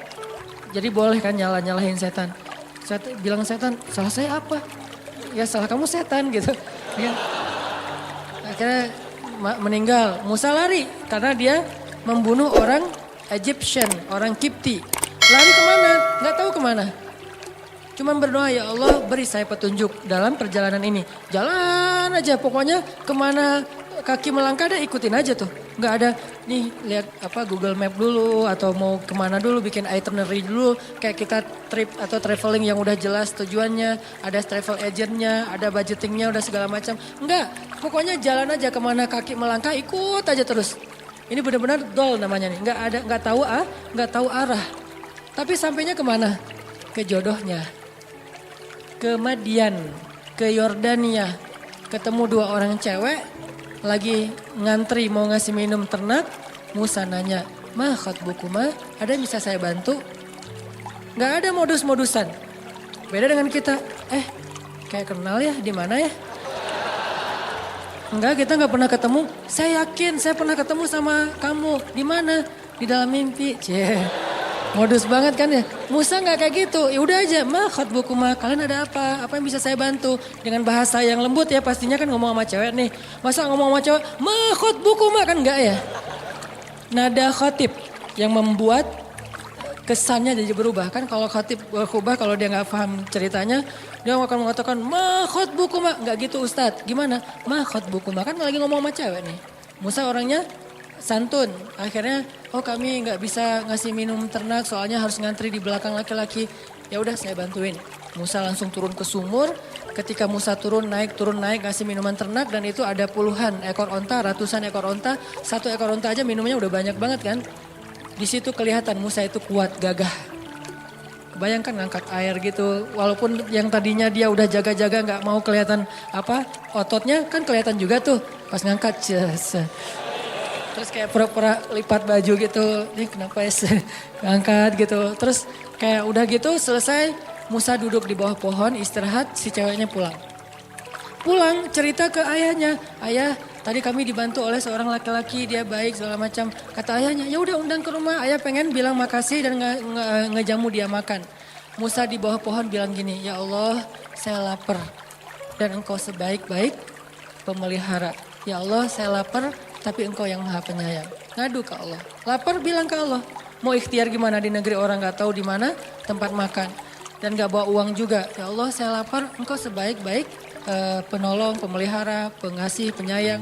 Jadi boleh kan nyalahin setan. Bilang setan, salah saya apa? Ya salah kamu setan gitu. Ya. Akhirnya meninggal. Musa lari karena dia membunuh orang Egyptian, orang Kipti. Lari kemana? Gak tahu kemana. Cuman berdoa, ya Allah beri saya petunjuk dalam perjalanan ini. Jalan aja pokoknya kemana kaki melangkah deh ikutin aja tuh. Gak ada nih lihat Google Map dulu atau mau kemana dulu bikin itinerary dulu. Kayak kita trip atau traveling yang udah jelas tujuannya. Ada travel agentnya, ada budgetingnya udah segala macam. Enggak, pokoknya jalan aja kemana kaki melangkah ikut aja terus. Ini benar-benar dol namanya nih. Nggak tahu arah. Tapi sampainya kemana? Ke jodohnya. Ke Madian, ke Yordania, ketemu dua orang cewek, lagi ngantri mau ngasih minum ternak, Musa nanya, ma khatbukuma, ada yang bisa saya bantu? Gak ada modus-modusan, beda dengan kita, kayak kenal ya, di mana ya? Enggak, kita nggak pernah ketemu, saya yakin saya pernah ketemu sama kamu, di mana? Di dalam mimpi, modus banget kan ya. Musa nggak kayak gitu. Ya udah aja, ma khatbukuma, kalian ada apa? Apa yang bisa saya bantu? Dengan bahasa yang lembut ya, pastinya kan ngomong sama cewek nih. Masa ngomong sama cewek, ma khatbukuma kan enggak ya? Nada khatib yang membuat kesannya jadi berubah. Kan kalau khatib berubah kalau dia nggak paham ceritanya, dia akan mengatakan ma khatbukuma. Nggak gitu Ustadz. Gimana? Ma khatbukuma kan lagi ngomong sama cewek nih. Musa orangnya santun. Akhirnya, oh kami nggak bisa ngasih minum ternak soalnya harus ngantri di belakang laki-laki. Ya udah saya bantuin. Musa langsung turun ke sumur. Ketika Musa turun naik ngasih minuman ternak dan itu ada puluhan ekor onta, ratusan ekor onta. Satu ekor onta aja minumnya udah banyak banget kan. Di situ kelihatan Musa itu kuat, gagah. Bayangkan ngangkat air gitu, walaupun yang tadinya dia udah jaga-jaga nggak mau kelihatan ototnya kan kelihatan juga tuh pas ngangkat. Terus kayak pura-pura lipat baju gitu, ini kenapa ya ngangkat gitu. Terus kayak udah gitu selesai, Musa duduk di bawah pohon istirahat, si ceweknya pulang. Pulang cerita ke ayahnya, ayah tadi kami dibantu oleh seorang laki-laki, dia baik segala macam. Kata ayahnya, ya udah undang ke rumah, ayah pengen bilang makasih dan ngejamu dia makan. Musa di bawah pohon bilang gini, ya Allah saya lapar dan engkau sebaik-baik pemelihara. Ya Allah saya lapar tapi engkau yang maha penyayang. Ngadu ke Allah, lapar bilang ke Allah. Mau ikhtiar gimana di negeri orang gak tahu di mana tempat makan. Dan gak bawa uang juga. Ya Allah saya lapar, engkau sebaik-baik penolong, pemelihara, pengasih, penyayang.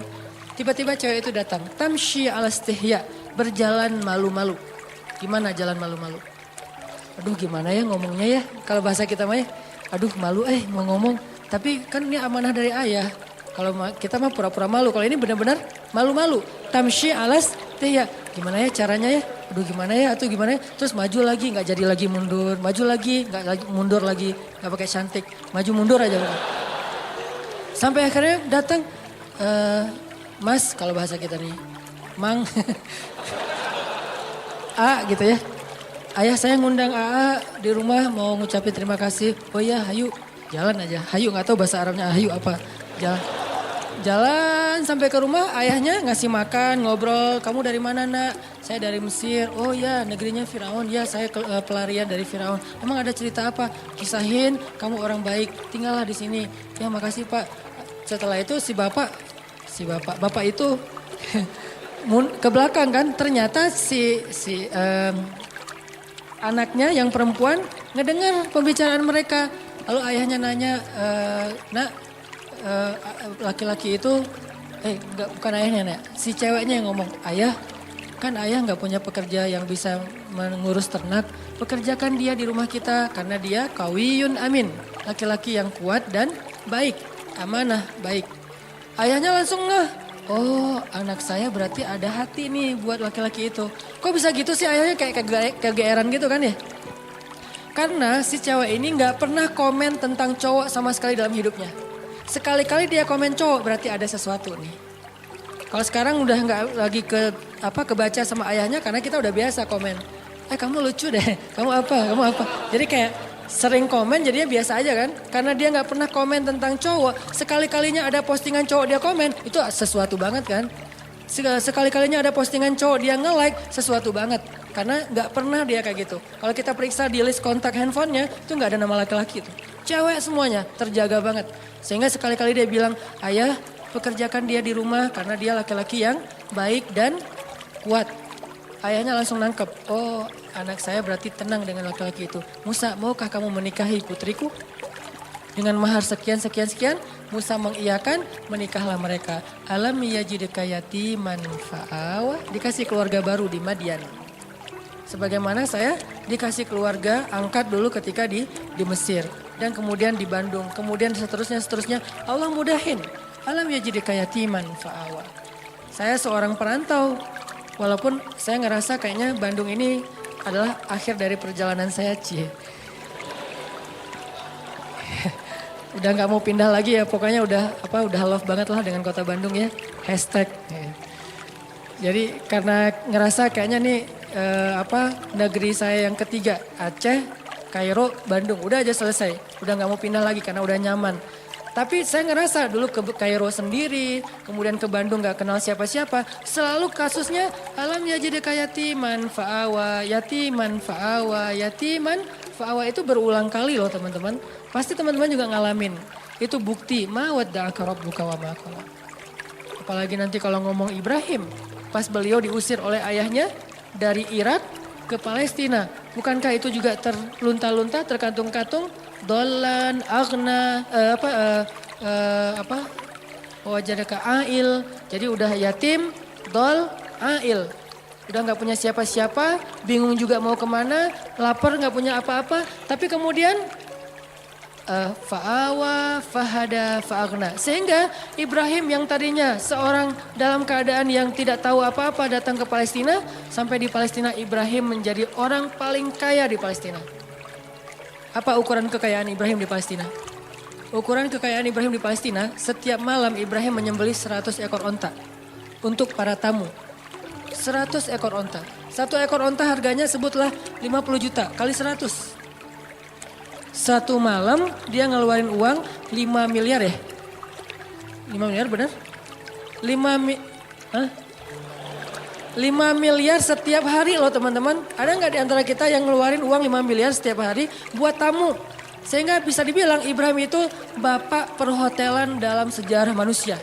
Tiba-tiba cewek itu datang. Tamshi ala stihya, berjalan malu-malu. Gimana jalan malu-malu? Aduh gimana ya ngomongnya ya. Kalau bahasa kita mah ya, aduh malu mau ngomong. Tapi kan ini amanah dari ayah. Kalau kita mah pura-pura malu. Kalau ini benar-benar malu-malu. Tamshi ala stihya. Gimana ya caranya ya? Aduh gimana ya atau gimana ya? Terus maju lagi, gak jadi lagi mundur. Maju lagi, gak lagi mundur lagi. Gak pakai cantik. Maju mundur aja. Sampai akhirnya datang, Mas kalau bahasa kita nih, Mang, A gitu ya. Ayah saya ngundang AA di rumah mau ngucapin terima kasih. Oh iya hayu, jalan aja. Hayu gak tahu bahasa Arabnya hayu apa. Jalan sampai ke rumah ayahnya ngasih makan, ngobrol. Kamu dari mana nak? Saya dari Mesir. Oh ya negerinya Firaun. Ya saya pelarian dari Firaun. Emang ada cerita apa? Kisahin kamu orang baik. Tinggallah di sini. Ya makasih Pak. Setelah itu si bapak itu ke belakang kan. Ternyata si anaknya yang perempuan ngedengar pembicaraan mereka. Lalu ayahnya nanya, nak laki-laki itu, bukan ayahnya nak, si ceweknya yang ngomong, ayah kan ayah nggak punya pekerja yang bisa mengurus ternak, pekerjakan dia di rumah kita karena dia kawiyun amin, laki-laki yang kuat dan baik, amanah baik. Ayahnya langsung ngeh, oh anak saya berarti ada hati nih buat laki-laki itu. Kok bisa gitu sih ayahnya kayak kegeeran gitu kan ya? Karena si cewek ini nggak pernah komen tentang cowok sama sekali dalam hidupnya. Sekali-kali dia komen cowok berarti ada sesuatu nih. Kalau sekarang udah nggak lagi kebaca sama ayahnya karena kita udah biasa komen. Kamu lucu deh, kamu apa. Jadi kayak sering komen jadinya biasa aja kan. Karena dia nggak pernah komen tentang cowok. Sekali-kalinya ada postingan cowok dia komen, itu sesuatu banget kan. Sekali-kalinya ada postingan cowok dia nge-like, sesuatu banget. Karena nggak pernah dia kayak gitu. Kalau kita periksa di list kontak handphonenya, itu nggak ada nama laki-laki itu. Cewek semuanya terjaga banget. Sehingga sekali-kali dia bilang, ayah pekerjakan dia di rumah karena dia laki-laki yang baik dan kuat. Ayahnya langsung nangkep, oh anak saya berarti tenang dengan laki-laki itu. Musa, maukah kamu menikahi putriku? Dengan mahar sekian. Musa mengiyakan, menikahlah mereka. Alam yajidka yatiman fa'awa. Dikasih keluarga baru di Madian. Sebagaimana saya dikasih keluarga angkat dulu ketika di Mesir. Dan kemudian di Bandung. Kemudian seterusnya. Allah mudahin. Alam yajidka yatiman fa'awa. Saya seorang perantau. Walaupun saya ngerasa kayaknya Bandung ini adalah akhir dari perjalanan saya. Udah gak mau pindah lagi ya. Pokoknya udah love banget lah dengan kota Bandung ya. Hashtag. Jadi karena ngerasa kayaknya nih negeri saya yang ketiga. Aceh, Kairo, Bandung. Udah aja selesai. Udah gak mau pindah lagi karena udah nyaman. Tapi saya ngerasa dulu ke Kairo sendiri, kemudian ke Bandung gak kenal siapa-siapa. Selalu kasusnya alam yajidka yatiman fa'awa, yatiman fa'awa, yatiman fa'awa. Itu berulang kali loh teman-teman. Pasti teman-teman juga ngalamin. Itu bukti ma wadda'aka rabbuka wa ma qala. Apalagi nanti kalau ngomong Ibrahim. Pas beliau diusir oleh ayahnya dari Irak ke Palestina. Bukankah itu juga terlunta-lunta, terkantung-kantung? Dolan, agna, wajadaka ail. Jadi udah yatim, dol, Ail. Udah gak punya siapa-siapa, bingung juga mau kemana, lapar gak punya apa-apa. Tapi kemudian fa'awa, fahada, fa'agna. Sehingga Ibrahim yang tadinya seorang dalam keadaan yang tidak tahu apa-apa datang ke Palestina. Sampai di Palestina Ibrahim menjadi orang paling kaya di Palestina. Apa ukuran kekayaan Ibrahim di Palestina? Ukuran kekayaan Ibrahim di Palestina, setiap malam Ibrahim menyembelih 100 ekor onta untuk para tamu. 100 ekor onta. Satu ekor onta harganya sebutlah 50 juta kali 100. Satu malam dia ngeluarin uang 5 miliar ya? 5 miliar benar? 5 miliar setiap hari loh teman-teman. Ada nggak di antara kita yang ngeluarin uang 5 miliar setiap hari buat tamu? Sehingga bisa dibilang Ibrahim itu bapak perhotelan dalam sejarah manusia.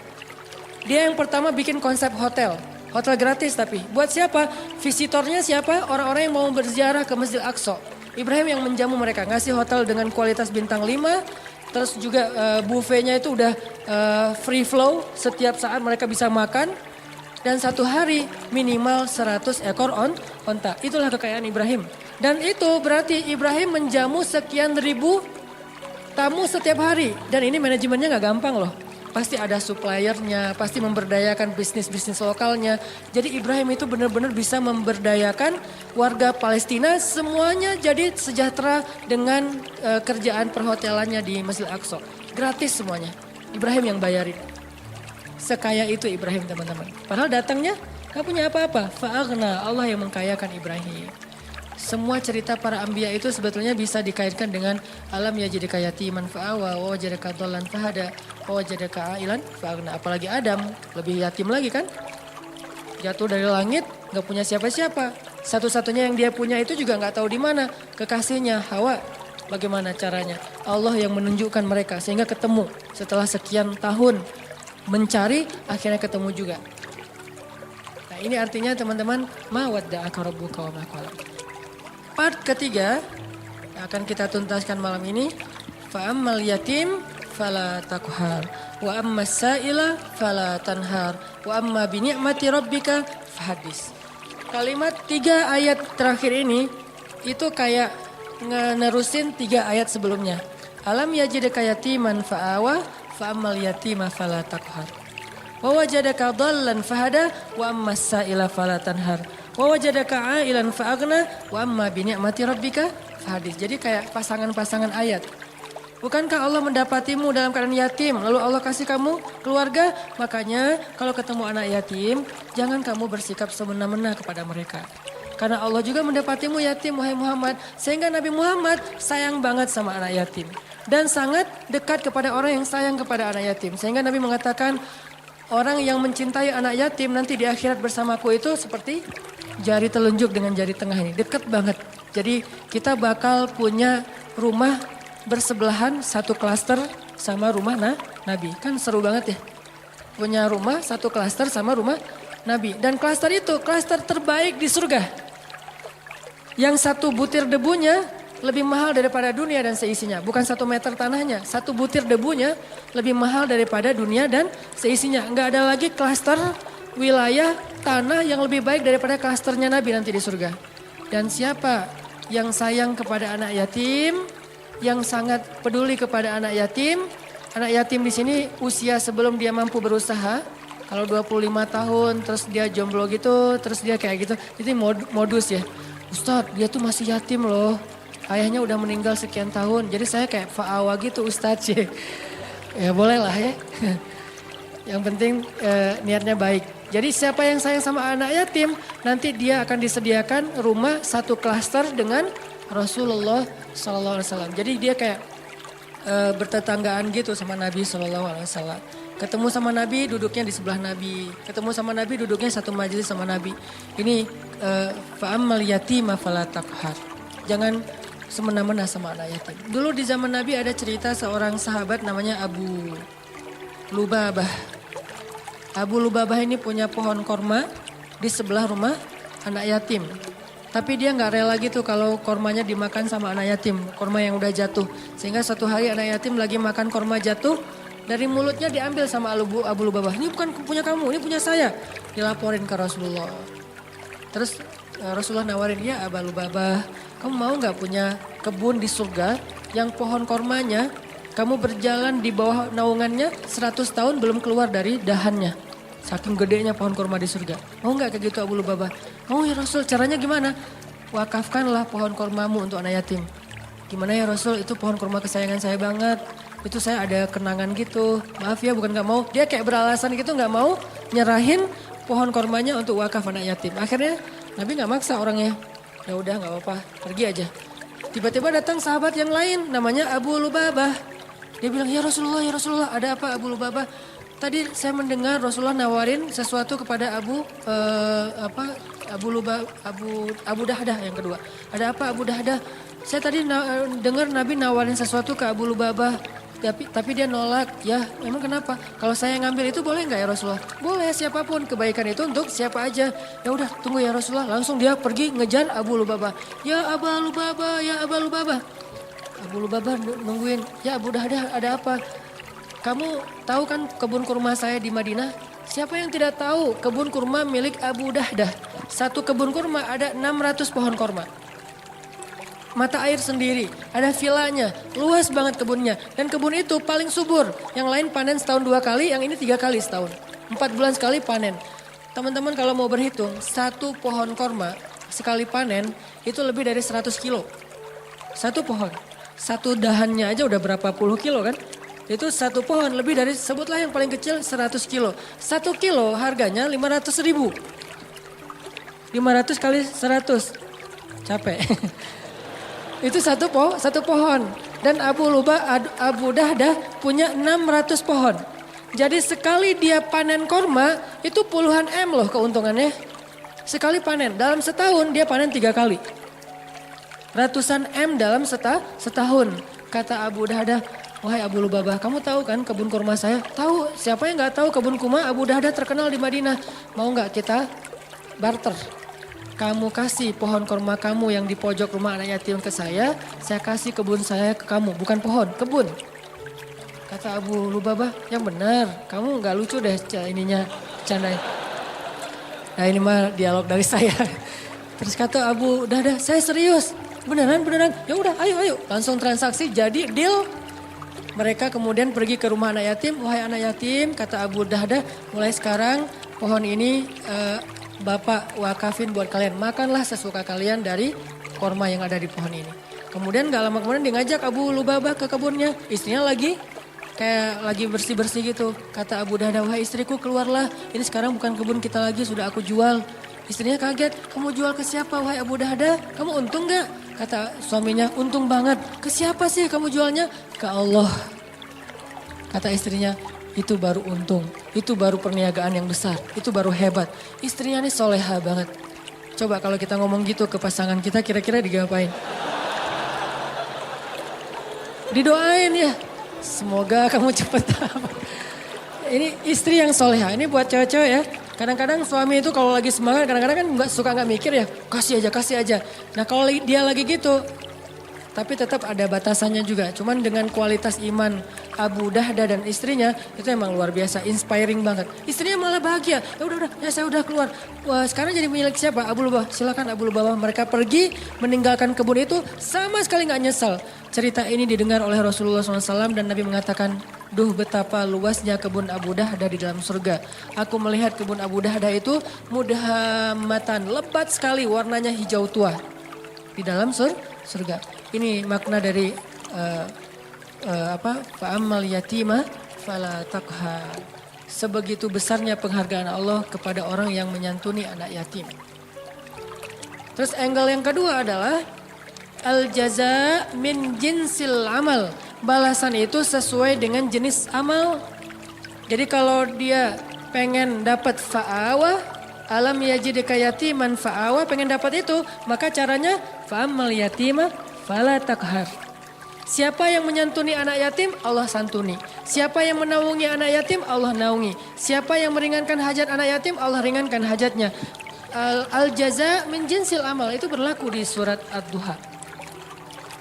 Dia yang pertama bikin konsep hotel. Hotel gratis tapi. Buat siapa? Visitornya siapa? Orang-orang yang mau berziarah ke Masjid Aqsa. Ibrahim yang menjamu mereka. Ngasih hotel dengan kualitas bintang 5. Terus juga buffetnya itu udah free flow. Setiap saat mereka bisa makan. Dan satu hari minimal 100 ekor onta. Itulah kekayaan Ibrahim. Dan itu berarti Ibrahim menjamu sekian ribu tamu setiap hari. Dan ini manajemennya gak gampang loh. Pasti ada suppliernya, pasti memberdayakan bisnis-bisnis lokalnya. Jadi Ibrahim itu benar-benar bisa memberdayakan warga Palestina semuanya jadi sejahtera dengan kerjaan perhotelannya di Masjid Aqsa. Gratis semuanya. Ibrahim yang bayarin. Sekaya itu Ibrahim teman-teman. Padahal datangnya gak punya apa-apa. Fa'agna, Allah yang mengkayakan Ibrahim. Semua cerita para anbiya itu sebetulnya bisa dikaitkan dengan alam yajidaka yatiman fa'awa wa wajadaka dhallan fahada wa wajadaka ailan fa'agna. Apalagi Adam, lebih yatim lagi kan? Jatuh dari langit, gak punya siapa-siapa. Satu-satunya yang dia punya itu juga gak tahu di mana. Kekasihnya Hawa. Bagaimana caranya? Allah yang menunjukkan mereka sehingga ketemu setelah sekian tahun mencari akhirnya ketemu juga. Nah ini artinya teman-teman ma wadda'aka rabbuka wa ma qala. Part ketiga yang akan kita tuntaskan malam ini. Fa'ammal yatim fala takhar wa ammas sa'ila fala tanhar wa amma bi ni'mati rabbika fahaddis. Kalimat 3 ayat terakhir ini itu kayak ngenerusin 3 ayat sebelumnya. Alam yajidaka yatiman fa'awa fa'ammal yatima fala takhar. Wa wajadaka dhallan fahada wa ammas sa'ila fala tanhar. Wa wajadaka ailan fa'agna wa amma bi ni'mati rabbika fahadis. Jadi kayak pasangan-pasangan ayat. Bukankah Allah mendapatimu dalam keadaan yatim lalu Allah kasih kamu keluarga? Makanya kalau ketemu anak yatim jangan kamu bersikap semena-mena kepada mereka. Karena Allah juga mendapatimu yatim wahai Muhammad. Sehingga Nabi Muhammad sayang banget sama anak yatim. Dan sangat dekat kepada orang yang sayang kepada anak yatim. Sehingga Nabi mengatakan orang yang mencintai anak yatim nanti di akhirat bersamaku itu seperti jari telunjuk dengan jari tengah ini. Dekat banget. Jadi kita bakal punya rumah bersebelahan satu klaster sama rumah Nabi. Kan seru banget ya. Punya rumah satu klaster sama rumah Nabi. Dan klaster itu klaster terbaik di surga. Yang satu butir debunya lebih mahal daripada dunia dan seisinya. Bukan 1 meter tanahnya. 1 butir debunya lebih mahal daripada dunia dan seisinya. Enggak ada lagi klaster wilayah tanah yang lebih baik daripada klasternya Nabi nanti di surga. Dan siapa yang sayang kepada anak yatim, yang sangat peduli kepada anak yatim di sini usia sebelum dia mampu berusaha. Kalau 25 tahun terus dia jomblo gitu, terus dia kayak gitu. Itu modus ya. Ustadz, dia tuh masih yatim loh. Ayahnya udah meninggal sekian tahun. Jadi saya kayak fa'awa gitu Ustadz. Ya boleh lah ya. Yang penting niatnya baik. Jadi siapa yang sayang sama anak yatim, nanti dia akan disediakan rumah satu klaster dengan Rasulullah SAW. Jadi dia kayak bertetanggaan gitu sama Nabi SAW. Ketemu sama Nabi, duduknya di sebelah Nabi. Ketemu sama Nabi, duduknya satu majelis sama Nabi. Ini fa'ammal yatima fala taqhar. Jangan semena-mena sama anak yatim. Dulu di zaman Nabi ada cerita seorang sahabat namanya Abu Lubabah. Abu Lubabah ini punya pohon korma di sebelah rumah anak yatim. Tapi dia gak rela gitu kalau kormanya dimakan sama anak yatim. Korma yang udah jatuh. Sehingga suatu hari anak yatim lagi makan korma jatuh. Dari mulutnya diambil sama Abu Lubabah. Ini bukan punya kamu, ini punya saya. Dilaporin ke Rasulullah. Terus Rasulullah nawarin, ya Abu Lubabah, kamu mau gak punya kebun di surga yang pohon kormanya kamu berjalan di bawah naungannya 100 tahun belum keluar dari dahannya. Saking gedenya pohon korma di surga. Mau gak kayak gitu Abu Lubabah? Mau ya Rasul, caranya gimana? Wakafkanlah pohon kormamu untuk anak yatim. Gimana ya Rasul, itu pohon korma kesayangan saya banget. Itu saya ada kenangan gitu. Maaf ya bukan gak mau. Dia kayak beralasan gitu gak mau nyerahin pohon kormanya untuk wakaf anak yatim. Akhirnya Nabi gak maksa orangnya. Ya udah gak apa-apa, pergi aja. Tiba-tiba datang sahabat yang lain namanya Abu Lubabah. Dia bilang, ya Rasulullah, ada apa Abu Lubabah? Tadi saya mendengar Rasulullah nawarin sesuatu kepada Abu Dahdah yang kedua. Ada apa Abu Dahdah? Saya tadi dengar Nabi nawarin sesuatu ke Abu Lubabah. Tapi dia nolak. Ya memang kenapa? Kalau saya ngambil itu boleh nggak ya Rasulullah? Boleh, siapapun. Kebaikan itu untuk siapa aja. Ya udah tunggu ya Rasulullah. Langsung dia pergi ngejar Abu Lubabah. Ya Abu Lubabah, ya Abu Lubabah. Abu Lubabah nungguin. Ya Abu Dahdah, ada apa? Kamu tahu kan kebun kurma saya di Madinah? Siapa yang tidak tahu kebun kurma milik Abu Dahdah? Satu kebun kurma ada 600 pohon kurma. Mata air sendiri, ada vilanya, luas banget kebunnya. Dan kebun itu paling subur. Yang lain panen setahun 2 kali, yang ini 3 kali setahun. 4 bulan sekali panen. Teman-teman kalau mau berhitung, satu pohon kurma sekali panen itu lebih dari 100 kilo. Satu pohon. Satu dahannya aja udah berapa puluh kilo kan. Itu satu pohon lebih dari, sebutlah yang paling kecil 100 kilo. 1 kilo harganya 500 ribu. 500 kali 100. Capek. Itu satu pohon. Dan Abu Dahdah punya 600 pohon. Jadi sekali dia panen korma itu puluhan M loh keuntungannya. Sekali panen. Dalam setahun dia panen 3 kali. Ratusan M dalam setahun. Kata Abu Dahdah, wahai Abu Lubabah, kamu tahu kan kebun kurma saya? Tahu, siapa yang gak tahu kebun kurma Abu Dahdah terkenal di Madinah. Mau gak kita barter? Kamu kasih pohon kurma kamu yang di pojok rumah anak yatim ke saya kasih kebun saya ke kamu. Bukan pohon, kebun. Kata Abu Lubabah, yang benar, kamu gak lucu deh ininya, candanya. Nah ini mah dialog dari saya. Terus kata Abu Dahdah, saya serius. Beneran. Ya udah, ayo. Langsung transaksi jadi deal. Mereka kemudian pergi ke rumah anak yatim. Wahai anak yatim, kata Abu Dahdah, mulai sekarang pohon ini Bapak wakafin buat kalian. Makanlah sesuka kalian dari korma yang ada di pohon ini. Kemudian gak lama kemudian dia ngajak Abu Lubabah ke kebunnya. Istrinya lagi bersih-bersih gitu. Kata Abu Dahdah, wahai istriku keluarlah. Ini sekarang bukan kebun kita lagi, sudah aku jual. Istrinya kaget, kamu jual ke siapa wahai Abu Dahdah? Kamu untung gak? Kata suaminya, untung banget. Ke siapa sih kamu jualnya? Ke Allah. Kata istrinya, itu baru untung. Itu baru perniagaan yang besar. Itu baru hebat. Istrinya ini soleha banget. Coba kalau kita ngomong gitu ke pasangan kita, kira-kira digapain? Didoain ya. Semoga kamu cepet. Ini istri yang soleha. Ini buat cewek-cewek ya. Kadang-kadang suami itu kalau lagi semangat, kadang-kadang kan suka nggak mikir ya, kasih aja. Nah kalau dia lagi gitu, tapi tetap ada batasannya juga. Cuman dengan kualitas iman Abu Dahdah dan istrinya itu emang luar biasa, inspiring banget. Istrinya malah bahagia, ya saya udah keluar. Wah sekarang jadi milik siapa? Abu Lubabah, silakan Abu Lubabah. Mereka pergi meninggalkan kebun itu sama sekali nggak nyesal. Cerita ini didengar oleh Rasulullah SAW dan Nabi mengatakan, duh betapa luasnya kebun Abu Dahdah di dalam surga. Aku melihat kebun Abu Dahdah itu mudhammatan, lebat sekali warnanya hijau tua di dalam surga. Ini makna dari fa'ammal yatima fala taqhar. Sebegitu besarnya penghargaan Allah kepada orang yang menyantuni anak yatim. Terus angle yang kedua adalah al-jaza min jinsil amal. Balasan itu sesuai dengan jenis amal. Jadi kalau dia pengen dapat fa'awa, alam yajidka yatiman fa'awa, pengen dapat itu, maka caranya fa'ammal yatima fala taqhar. Siapa yang menyantuni anak yatim, Allah santuni. Siapa yang menaungi anak yatim, Allah naungi. Siapa yang meringankan hajat anak yatim, Allah ringankan hajatnya. Al-jaza min jinsil amal itu berlaku di surat Ad-Duha.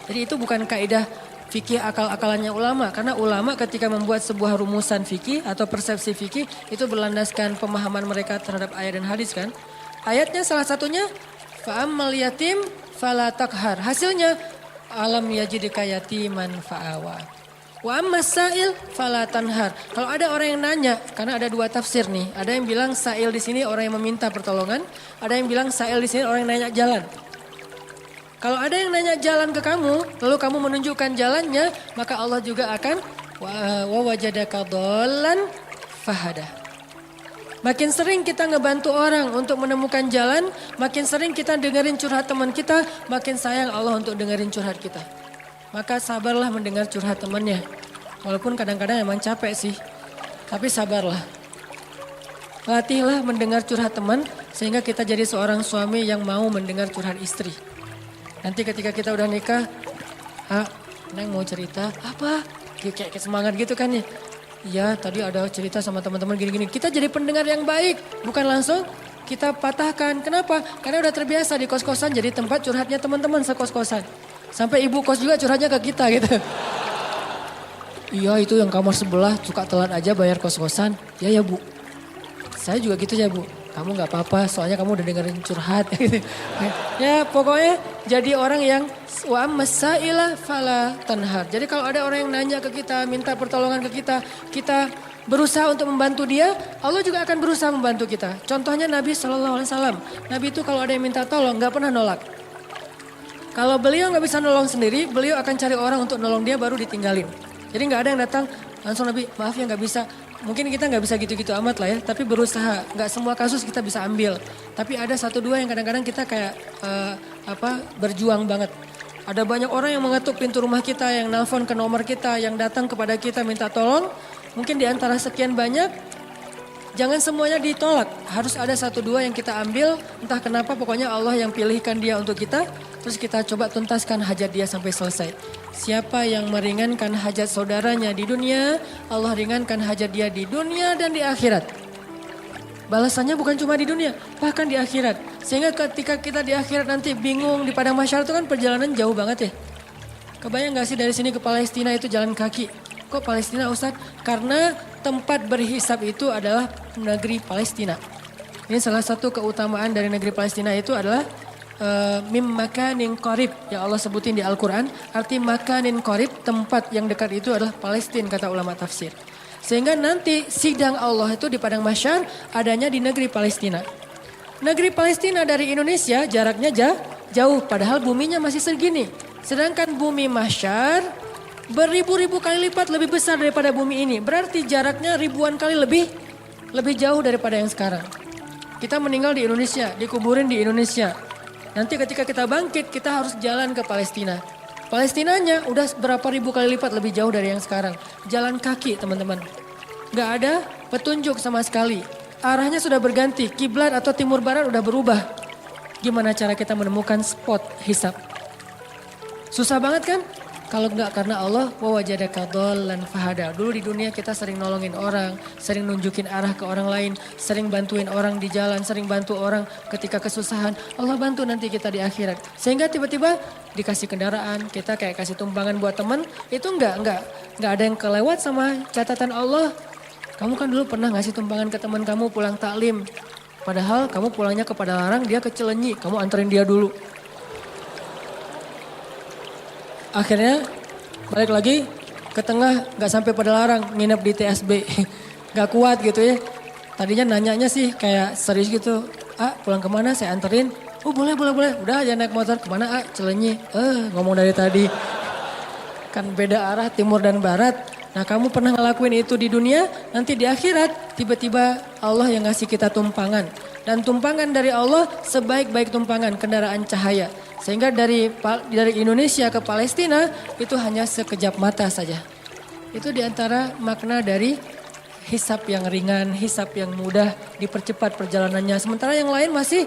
Jadi itu bukan kaidah fikih akal-akalannya ulama. Karena ulama ketika membuat sebuah rumusan fikih atau persepsi fikih itu berlandaskan pemahaman mereka terhadap ayat dan hadis kan. Ayatnya salah satunya fa'ammal yatim fala takhar. Hasilnya alam yajidka yatiman fa'awa. Wa ammas sa'il fala tanhar. Kalau ada orang yang nanya, karena ada dua tafsir nih. Ada yang bilang sa'il di sini orang yang meminta pertolongan, ada yang bilang sa'il di sini orang yang nanya jalan. Kalau ada yang nanya jalan ke kamu, lalu kamu menunjukkan jalannya, maka Allah juga akan wa wajadaka dhallan fahada. Makin sering kita ngebantu orang untuk menemukan jalan, makin sering kita dengerin curhat teman kita, makin sayang Allah untuk dengerin curhat kita. Maka sabarlah mendengar curhat temannya. Walaupun kadang-kadang emang capek sih. Tapi sabarlah. Latihlah mendengar curhat teman sehingga kita jadi seorang suami yang mau mendengar curhat istri. Nanti ketika kita udah nikah, Neng mau cerita apa? Kayak semangat gitu kan ya. Iya tadi ada cerita sama teman-teman gini-gini. Kita jadi pendengar yang baik. Bukan langsung kita patahkan. Kenapa? Karena udah terbiasa di kos-kosan jadi tempat curhatnya teman-teman sekos-kosan. Sampai ibu kos juga curhatnya ke kita gitu. Iya itu yang kamar sebelah suka telat aja bayar kos-kosan. Ya bu. Saya juga gitu ya bu. Kamu gak apa-apa soalnya kamu udah dengerin curhat. Ya pokoknya jadi orang yang wa masaila fala tanhar. Jadi kalau ada orang yang nanya ke kita, minta pertolongan ke kita berusaha untuk membantu dia, Allah juga akan berusaha membantu kita. Contohnya Nabi SAW. Nabi itu kalau ada yang minta tolong gak pernah nolak. Kalau beliau nggak bisa nolong sendiri, beliau akan cari orang untuk nolong dia baru ditinggalin. Jadi nggak ada yang datang langsung Nabi, maaf ya nggak bisa. Mungkin kita nggak bisa gitu-gitu amat lah ya, tapi berusaha. Nggak semua kasus kita bisa ambil. Tapi ada satu dua yang kadang-kadang kita kayak berjuang banget. Ada banyak orang yang mengetuk pintu rumah kita, yang nelpon ke nomor kita, yang datang kepada kita minta tolong. Mungkin di antara sekian banyak, jangan semuanya ditolak. Harus ada satu dua yang kita ambil, entah kenapa pokoknya Allah yang pilihkan dia untuk kita. Terus kita coba tuntaskan hajat dia sampai selesai. Siapa yang meringankan hajat saudaranya di dunia, Allah ringankan hajat dia di dunia dan di akhirat. Balasannya bukan cuma di dunia, bahkan di akhirat. Sehingga ketika kita di akhirat nanti bingung di padang mahsyar itu kan perjalanan jauh banget ya. Kebayang gak sih dari sini ke Palestina itu jalan kaki? Kok Palestina Ustaz? Karena tempat berhisab itu adalah negeri Palestina. Ini salah satu keutamaan dari negeri Palestina itu adalah mim makanin qarib yang Allah sebutin di Al-Quran. Arti makanin qarib, tempat yang dekat itu adalah Palestina kata ulama tafsir. Sehingga nanti sidang Allah itu di padang mahsyar adanya di negeri Palestina. Negeri Palestina dari Indonesia jaraknya jauh padahal buminya masih segini. Sedangkan bumi mahsyar beribu-ribu kali lipat lebih besar daripada bumi ini. Berarti jaraknya ribuan kali lebih jauh daripada yang sekarang. Kita meninggal di Indonesia, dikuburin di Indonesia. Nanti ketika kita bangkit, kita harus jalan ke Palestina. Palestinanya udah berapa ribu kali lipat lebih jauh dari yang sekarang. Jalan kaki teman-teman. Gak ada petunjuk sama sekali. Arahnya sudah berganti, kiblat atau timur barat udah berubah. Gimana cara kita menemukan spot hisab? Susah banget kan? Kalau enggak karena Allah, wa wajadaka dhallan fahada. Dulu di dunia kita sering nolongin orang, sering nunjukin arah ke orang lain, sering bantuin orang di jalan, sering bantu orang ketika kesusahan. Allah bantu nanti kita di akhirat. Sehingga tiba-tiba dikasih kendaraan, kita kayak kasih tumpangan buat teman, itu enggak ada yang kelewat sama catatan Allah. Kamu kan dulu pernah ngasih tumpangan ke teman kamu pulang taklim. Padahal kamu pulangnya ke Padalarang, dia ke Cilenyi, kamu anterin dia dulu. Akhirnya balik lagi ke tengah gak sampai Padalarang nginep di TSB. Gak kuat gitu ya. Tadinya nanyanya sih kayak serius gitu. Pulang kemana saya anterin. Oh boleh. Udah aja naik motor kemana Cilenyi. Ngomong dari tadi. Kan beda arah timur dan barat. Nah kamu pernah ngelakuin itu di dunia. Nanti di akhirat tiba-tiba Allah yang ngasih kita tumpangan. Dan tumpangan dari Allah sebaik-baik tumpangan kendaraan cahaya. Sehingga dari Indonesia ke Palestina itu hanya sekejap mata saja. Itu diantara makna dari hisab yang ringan, hisab yang mudah, dipercepat perjalanannya. Sementara yang lain masih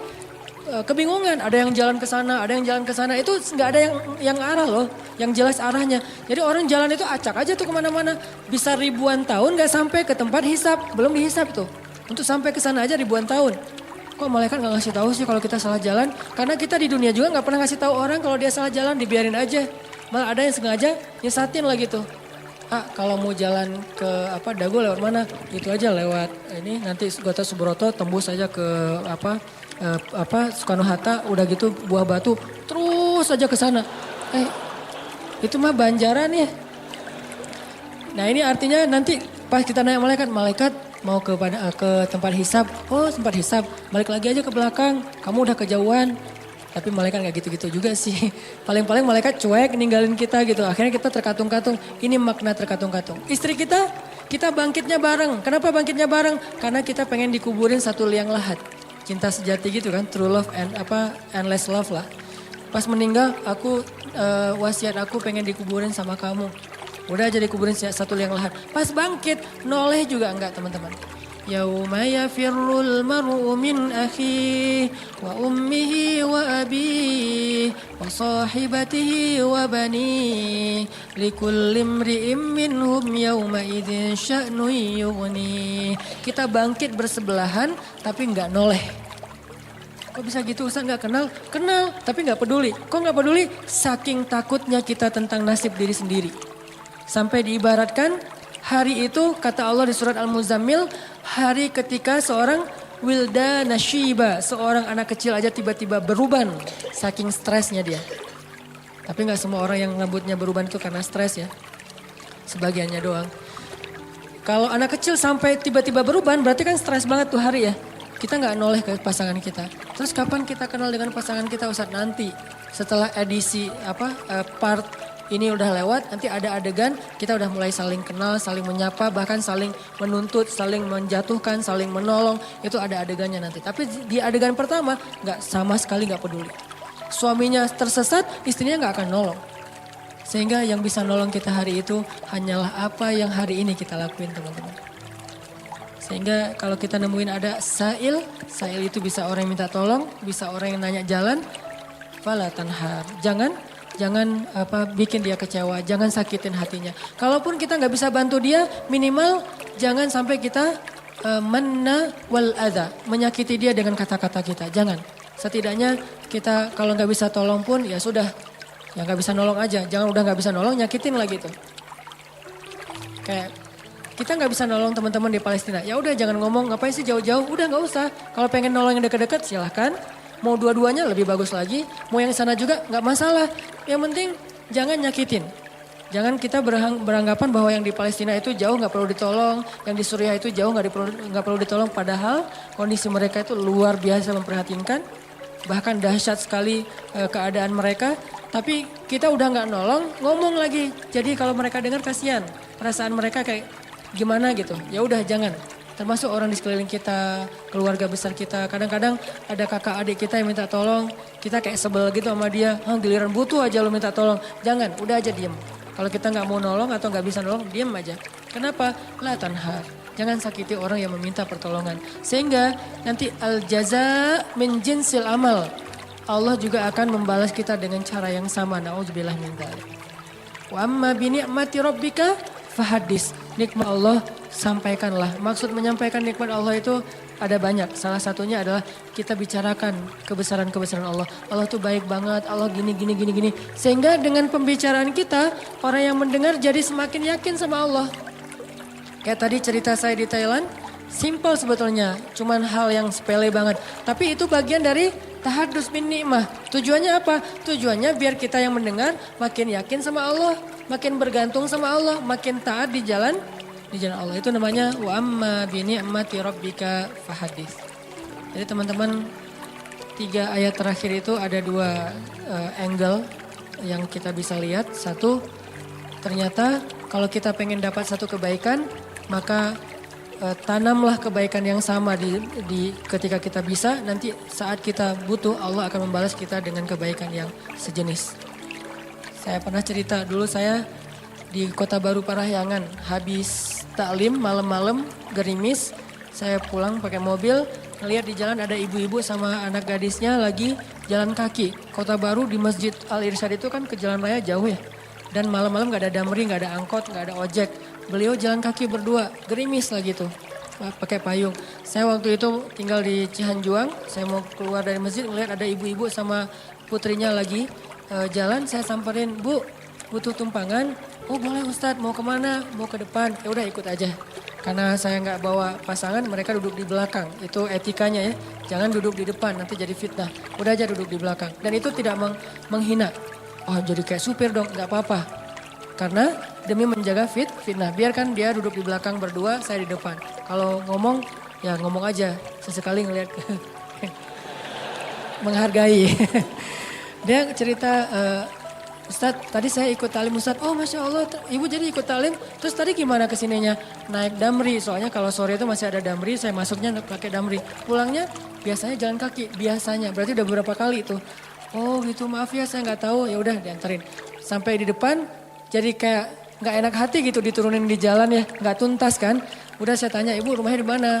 kebingungan. Ada yang jalan ke sana, ada yang jalan ke sana. Itu nggak ada yang arah loh, yang jelas arahnya. Jadi orang jalan itu acak aja tuh kemana-mana. Bisa ribuan tahun nggak sampai ke tempat hisab, belum dihisab tuh. Untuk sampai ke sana aja ribuan tahun. Kok malaikat gak ngasih tahu sih kalau kita salah jalan? Karena kita di dunia juga gak pernah ngasih tahu orang kalau dia salah jalan, dibiarin aja. Malah ada yang sengaja nyesatin lagi tuh. Kalau mau jalan ke Dago lewat mana? Itu aja lewat ini nanti Gatot Subroto tembus aja ke Soekarno Hatta, udah gitu Buah Batu terus aja ke sana. Itu mah Banjaran ya. Nah ini artinya nanti pas kita naik malaikat mau ke tempat hisab. Oh tempat hisab, balik lagi aja ke belakang. Kamu udah kejauhan. Tapi malaikat gak gitu-gitu juga sih. Paling-paling malaikat cuek ninggalin kita gitu. Akhirnya kita terkatung-katung. Ini makna terkatung-katung. Istri kita bangkitnya bareng. Kenapa bangkitnya bareng? Karena kita pengen dikuburin satu liang lahat. Cinta sejati gitu kan. True love and endless love lah. Pas meninggal wasiat aku pengen dikuburin sama kamu. Udah jadi kuburin satu liang lahat. Pas bangkit, noleh juga enggak teman-teman. Yauma yafirrul mar'u min akhihi wa ummihi wa abihi wa sahibatihi wa banihi likulli imri'in minhum yawma idzin sya'nun yughni. Kita bangkit bersebelahan tapi enggak noleh. Kok bisa gitu Ustaz gak kenal? Kenal tapi gak peduli. Kok gak peduli? Saking takutnya kita tentang nasib diri sendiri. Sampai diibaratkan hari itu kata Allah di surat Al-Muzammil, hari ketika seorang wildana syiba, seorang anak kecil aja tiba-tiba beruban saking stresnya dia. Tapi gak semua orang yang rambutnya beruban itu karena stres ya. Sebagiannya doang. Kalau anak kecil sampai tiba-tiba beruban berarti kan stres banget tuh hari ya. Kita gak noleh ke pasangan kita. Terus kapan kita kenal dengan pasangan kita Ustaz? Nanti setelah edisi part ini udah lewat, nanti ada adegan kita udah mulai saling kenal, saling menyapa, bahkan saling menuntut, saling menjatuhkan, saling menolong. Itu ada adegannya nanti. Tapi di adegan pertama gak sama sekali gak peduli. Suaminya tersesat, istrinya gak akan nolong. Sehingga yang bisa nolong kita hari itu hanyalah apa yang hari ini kita lakuin teman-teman. Sehingga kalau kita nemuin ada sa'il itu bisa orang yang minta tolong, bisa orang yang nanya jalan. Fala tanhar, Jangan bikin dia kecewa, jangan sakitin hatinya. Kalaupun kita nggak bisa bantu dia, minimal jangan sampai kita manna wal adha, menyakiti dia dengan kata-kata kita. Jangan. Setidaknya kita kalau nggak bisa tolong pun ya sudah, ya nggak bisa nolong aja. Jangan udah nggak bisa nolong, nyakitin lagi tuh. Kayak kita nggak bisa nolong teman-teman di Palestina. Ya udah jangan ngomong ngapain sih jauh-jauh. Udah nggak usah. Kalau pengen nolong yang dekat-dekat silahkan. Mau dua-duanya lebih bagus lagi, mau yang sana juga nggak masalah. Yang penting jangan nyakitin. Jangan kita beranggapan bahwa yang di Palestina itu jauh nggak perlu ditolong, yang di Suriah itu jauh nggak perlu ditolong. Padahal kondisi mereka itu luar biasa memprihatinkan, bahkan dahsyat sekali keadaan mereka. Tapi kita udah nggak nolong, ngomong lagi. Jadi kalau mereka dengar kasihan, perasaan mereka kayak gimana gitu. Ya udah jangan. Termasuk orang di sekeliling kita, keluarga besar kita. Kadang-kadang ada kakak adik kita yang minta tolong. Kita kayak sebel gitu sama dia. Giliran butuh aja lo minta tolong. Jangan, udah aja diem. Kalau kita gak mau nolong atau gak bisa nolong, diem aja. Kenapa? La tanhar. Jangan sakiti orang yang meminta pertolongan. Sehingga nanti al-jaza min jinsil amal. Allah juga akan membalas kita dengan cara yang sama. Na'udzubillah min dzalik. Wa amma bi ni'mati rabbika fahadis. Nikmat Allah sampaikanlah. Maksud menyampaikan nikmat Allah itu ada banyak. Salah satunya adalah kita bicarakan kebesaran-kebesaran Allah. Allah tuh baik banget, Allah gini. Sehingga dengan pembicaraan kita, orang yang mendengar jadi semakin yakin sama Allah. Kayak tadi cerita saya di Thailand, simple sebetulnya. Cuman hal yang sepele banget. Tapi itu bagian dari tahadus bin ni'mah. Tujuannya apa? Tujuannya biar kita yang mendengar makin yakin sama Allah. Makin bergantung sama Allah, makin taat di jalan Allah. Itu namanya wa amma bi ni'mati rabbika fahadits. Jadi teman-teman 3 ayat terakhir itu ada 2 angle yang kita bisa lihat. Satu, ternyata kalau kita pengen dapat satu kebaikan, maka tanamlah kebaikan yang sama di ketika kita bisa. Nanti saat kita butuh, Allah akan membalas kita dengan kebaikan yang sejenis. Saya pernah cerita dulu saya di Kota Baru Parahyangan, habis taklim malam-malam gerimis, saya pulang pakai mobil, ngeliat di jalan ada ibu-ibu sama anak gadisnya lagi jalan kaki. Kota Baru di Masjid Al-Irsyad itu kan ke jalan raya jauh ya. Dan malam-malam gak ada damri, gak ada angkot, gak ada ojek. Beliau jalan kaki berdua, gerimis lah gitu, pakai payung. Saya waktu itu tinggal di Cihanjuang, saya mau keluar dari masjid ngeliat ada ibu-ibu sama putrinya lagi jalan. Saya samperin, Bu, butuh tumpangan. Oh boleh Ustadz, mau kemana? Mau ke depan? Ya udah ikut aja. Karena saya nggak bawa pasangan, mereka duduk di belakang. Itu etikanya ya. Jangan duduk di depan, nanti jadi fitnah. Udah aja duduk di belakang. Dan itu tidak menghina. Oh jadi kayak supir dong, nggak apa-apa. Karena demi menjaga fitnah. Biarkan dia duduk di belakang berdua, saya di depan. Kalau ngomong, ya ngomong aja. Sesekali ngeliat menghargai. Dia cerita, Ustadz tadi saya ikut talim Ustadz, oh Masya Allah ibu jadi ikut talim, terus tadi gimana kesininya? Naik damri, soalnya kalau sore itu masih ada damri, saya masuknya pakai damri. Pulangnya biasanya jalan kaki, biasanya, berarti udah beberapa kali itu. Oh gitu maaf ya saya nggak tahu, ya udah diantarin. Sampai di depan jadi kayak nggak enak hati gitu diturunin di jalan ya, nggak tuntas kan. Udah saya tanya ibu rumahnya di mana?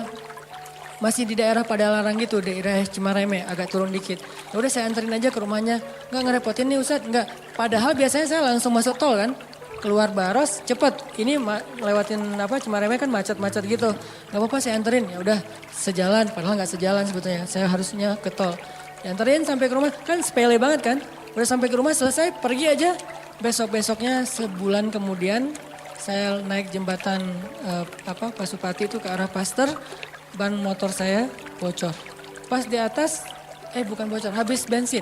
Masih di daerah Padalarang gitu, daerah Cimareme, agak turun dikit. Ya udah saya anterin aja ke rumahnya. Nggak ngerepotin nih Ustadz, nggak. Padahal biasanya saya langsung masuk tol kan. Keluar Baros cepet. Ini lewatin Cimareme kan macet-macet gitu. Nggak apa-apa saya anterin. Ya udah sejalan, padahal nggak sejalan sebetulnya. Saya harusnya ke tol. Dianterin sampai ke rumah, kan sepele banget kan. Udah sampai ke rumah selesai, pergi aja. Besok-besoknya sebulan kemudian saya naik jembatan Pasupati itu ke arah Paster. Ban motor saya bocor. Pas di atas, bukan bocor, habis bensin.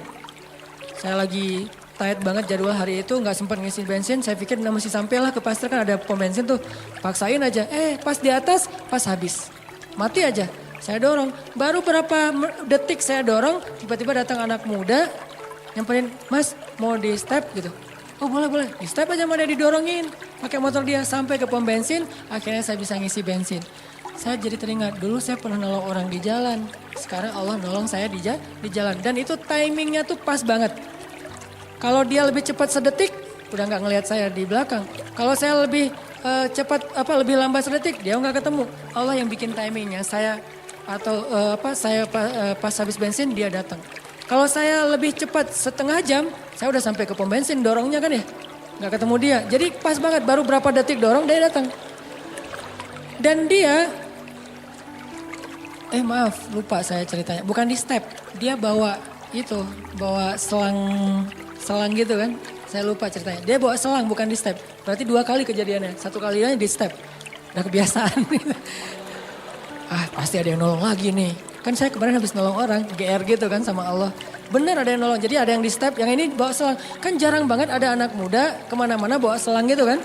Saya lagi tight banget jadwal hari itu, nggak sempat ngisi bensin. Saya pikir masih sampai lah ke Pasteur, kan ada pom bensin tuh. Paksain aja, pas di atas, pas habis. Mati aja. Saya dorong, baru berapa detik saya dorong, tiba-tiba datang anak muda, nyamperin, Mas mau di step gitu. Oh boleh, di step aja mau dia didorongin. Pakai motor dia sampai ke pom bensin, akhirnya saya bisa ngisi bensin. Saya jadi teringat, dulu saya pernah nolong orang di jalan. Sekarang Allah nolong saya di jalan. Dan itu timingnya tuh pas banget. Kalau dia lebih cepat sedetik, udah nggak ngelihat saya di belakang. Kalau saya lebih cepat, lebih lambat sedetik, dia nggak ketemu. Allah yang bikin timingnya. Saya pas habis bensin, dia datang. Kalau saya lebih cepat setengah jam, saya udah sampai ke pom bensin, dorongnya kan ya. Nggak ketemu dia. Jadi pas banget, baru berapa detik dorong, dia datang. Dan dia, maaf lupa saya ceritanya, bukan di step, dia bawa selang gitu kan, saya lupa ceritanya. Dia bawa selang bukan di step, berarti 2 kali kejadiannya, 1 kalinya di step, udah kebiasaan. Pasti ada yang nolong lagi nih, kan saya kemarin habis nolong orang, GR gitu kan sama Allah. Bener ada yang nolong, jadi ada yang di step, yang ini bawa selang. Kan jarang banget ada anak muda kemana-mana bawa selang gitu kan.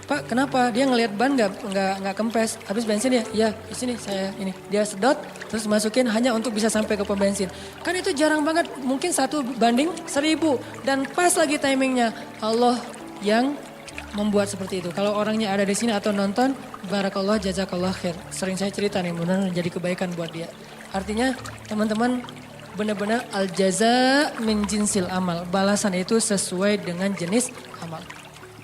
Pak kenapa? Dia ngelihat ban nggak kempes. Habis bensin ya? Iya di sini saya ini. Dia sedot terus masukin hanya untuk bisa sampai ke pom bensin. Kan itu jarang banget. Mungkin 1 banding 1000. Dan pas lagi timingnya. Allah yang membuat seperti itu. Kalau orangnya ada di sini atau nonton. Barakallah jazakallah khair. Sering saya cerita nih. Mudah-mudahan jadi kebaikan buat dia. Artinya teman-teman benar-benar al jaza min jinsil amal. Balasan itu sesuai dengan jenis amal.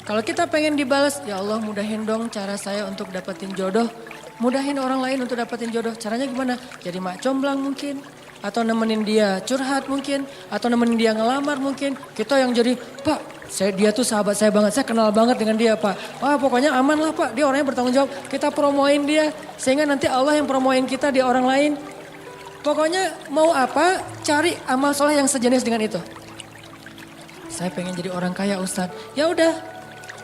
Kalau kita pengen dibalas, ya Allah mudahin dong cara saya untuk dapetin jodoh. Mudahin orang lain untuk dapetin jodoh. Caranya gimana? Jadi mak comblang mungkin. Atau nemenin dia curhat mungkin. Atau nemenin dia ngelamar mungkin. Kita yang jadi, Pak dia tuh sahabat saya banget. Saya kenal banget dengan dia Pak. Pokoknya aman lah Pak. Dia orangnya bertanggung jawab. Kita promoin dia. Sehingga nanti Allah yang promoin kita di orang lain. Pokoknya mau apa, cari amal soleh yang sejenis dengan itu. Saya pengen jadi orang kaya Ustadz. Ya udah.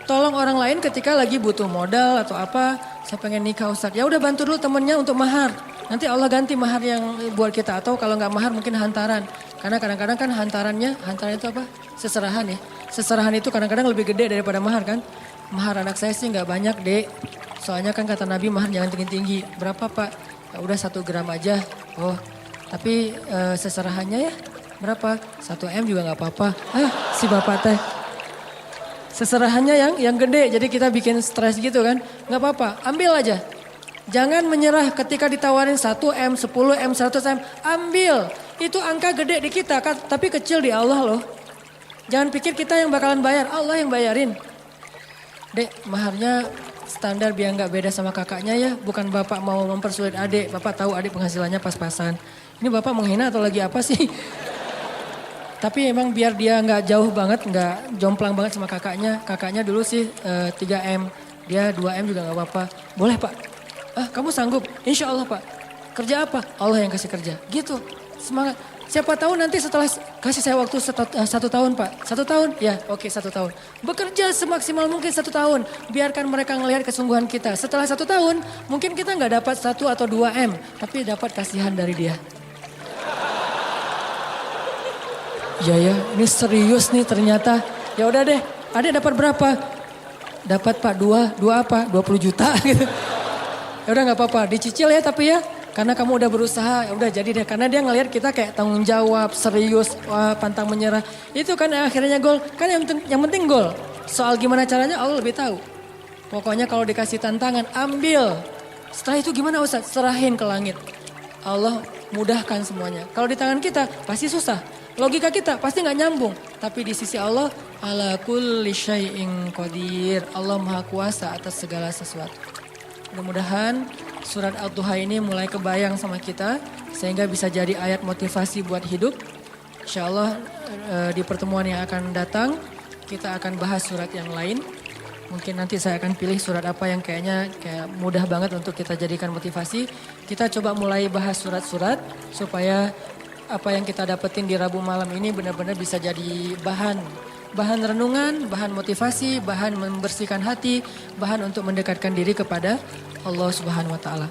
Tolong orang lain ketika lagi butuh modal atau apa, saya pengen nikah Ustadz. Ya udah bantu dulu temennya untuk mahar. Nanti Allah ganti mahar yang buat kita atau kalau nggak mahar mungkin hantaran. Karena kadang-kadang kan hantaran itu apa? Seserahan ya. Seserahan itu kadang-kadang lebih gede daripada mahar kan. Mahar anak saya sih nggak banyak dek. Soalnya kan kata Nabi mahar jangan tinggi-tinggi. Berapa Pak? Ya udah 1 gram aja. Oh tapi seserahannya ya berapa? 1 M juga nggak apa-apa. Si bapak teh. Seserahannya yang gede, jadi kita bikin stres gitu kan. Gak apa-apa, ambil aja. Jangan menyerah ketika ditawarin 1 M, 10 M, 100 M. Ambil, itu angka gede di kita, tapi kecil di Allah loh. Jangan pikir kita yang bakalan bayar, Allah yang bayarin. Dek, maharnya standar biar gak beda sama kakaknya ya. Bukan bapak mau mempersulit adik, bapak tahu adik penghasilannya pas-pasan. Ini bapak menghina atau lagi apa sih? Tapi emang biar dia nggak jauh banget, nggak jomplang banget sama kakaknya. Kakaknya dulu sih 3 M, dia 2 M juga nggak apa-apa. Boleh Pak? Kamu sanggup? Insya Allah Pak. Kerja apa? Allah yang kasih kerja. Gitu, semangat. Siapa tahu nanti setelah, kasih saya waktu 1 tahun Pak. 1 tahun? Ya oke 1 tahun. Bekerja semaksimal mungkin 1 tahun. Biarkan mereka ngelihat kesungguhan kita. Setelah 1 tahun mungkin kita nggak dapat 1 atau 2 M. Tapi dapat kasihan dari dia. Iya ya, ini serius nih ternyata. Ya udah deh, Adek dapat berapa? Dapat Pak 2 apa? 20 juta gitu. Ya udah nggak apa-apa, dicicil ya tapi ya. Karena kamu udah berusaha, ya udah jadi deh. Karena dia ngelihat kita kayak tanggung jawab, serius, wah, pantang menyerah. Itu kan akhirnya gol. Kan yang penting gol. Soal gimana caranya Allah lebih tahu. Pokoknya kalau dikasih tantangan, ambil. Setelah itu gimana Ustaz? Serahin ke langit. Allah mudahkan semuanya. Kalau di tangan kita pasti susah. Logika kita pasti nggak nyambung. Tapi di sisi Allah, ala kulli syai'in qadir. Allah maha kuasa atas segala sesuatu. Mudah-mudahan surat Ad-Duha ini mulai kebayang sama kita. Sehingga bisa jadi ayat motivasi buat hidup. Insya Allah di pertemuan yang akan datang, kita akan bahas surat yang lain. Mungkin nanti saya akan pilih surat apa yang kayaknya mudah banget untuk kita jadikan motivasi. Kita coba mulai bahas surat-surat supaya apa yang kita dapetin di Rabu malam ini benar-benar bisa jadi bahan renungan, bahan motivasi, bahan membersihkan hati, bahan untuk mendekatkan diri kepada Allah Subhanahu wa taala.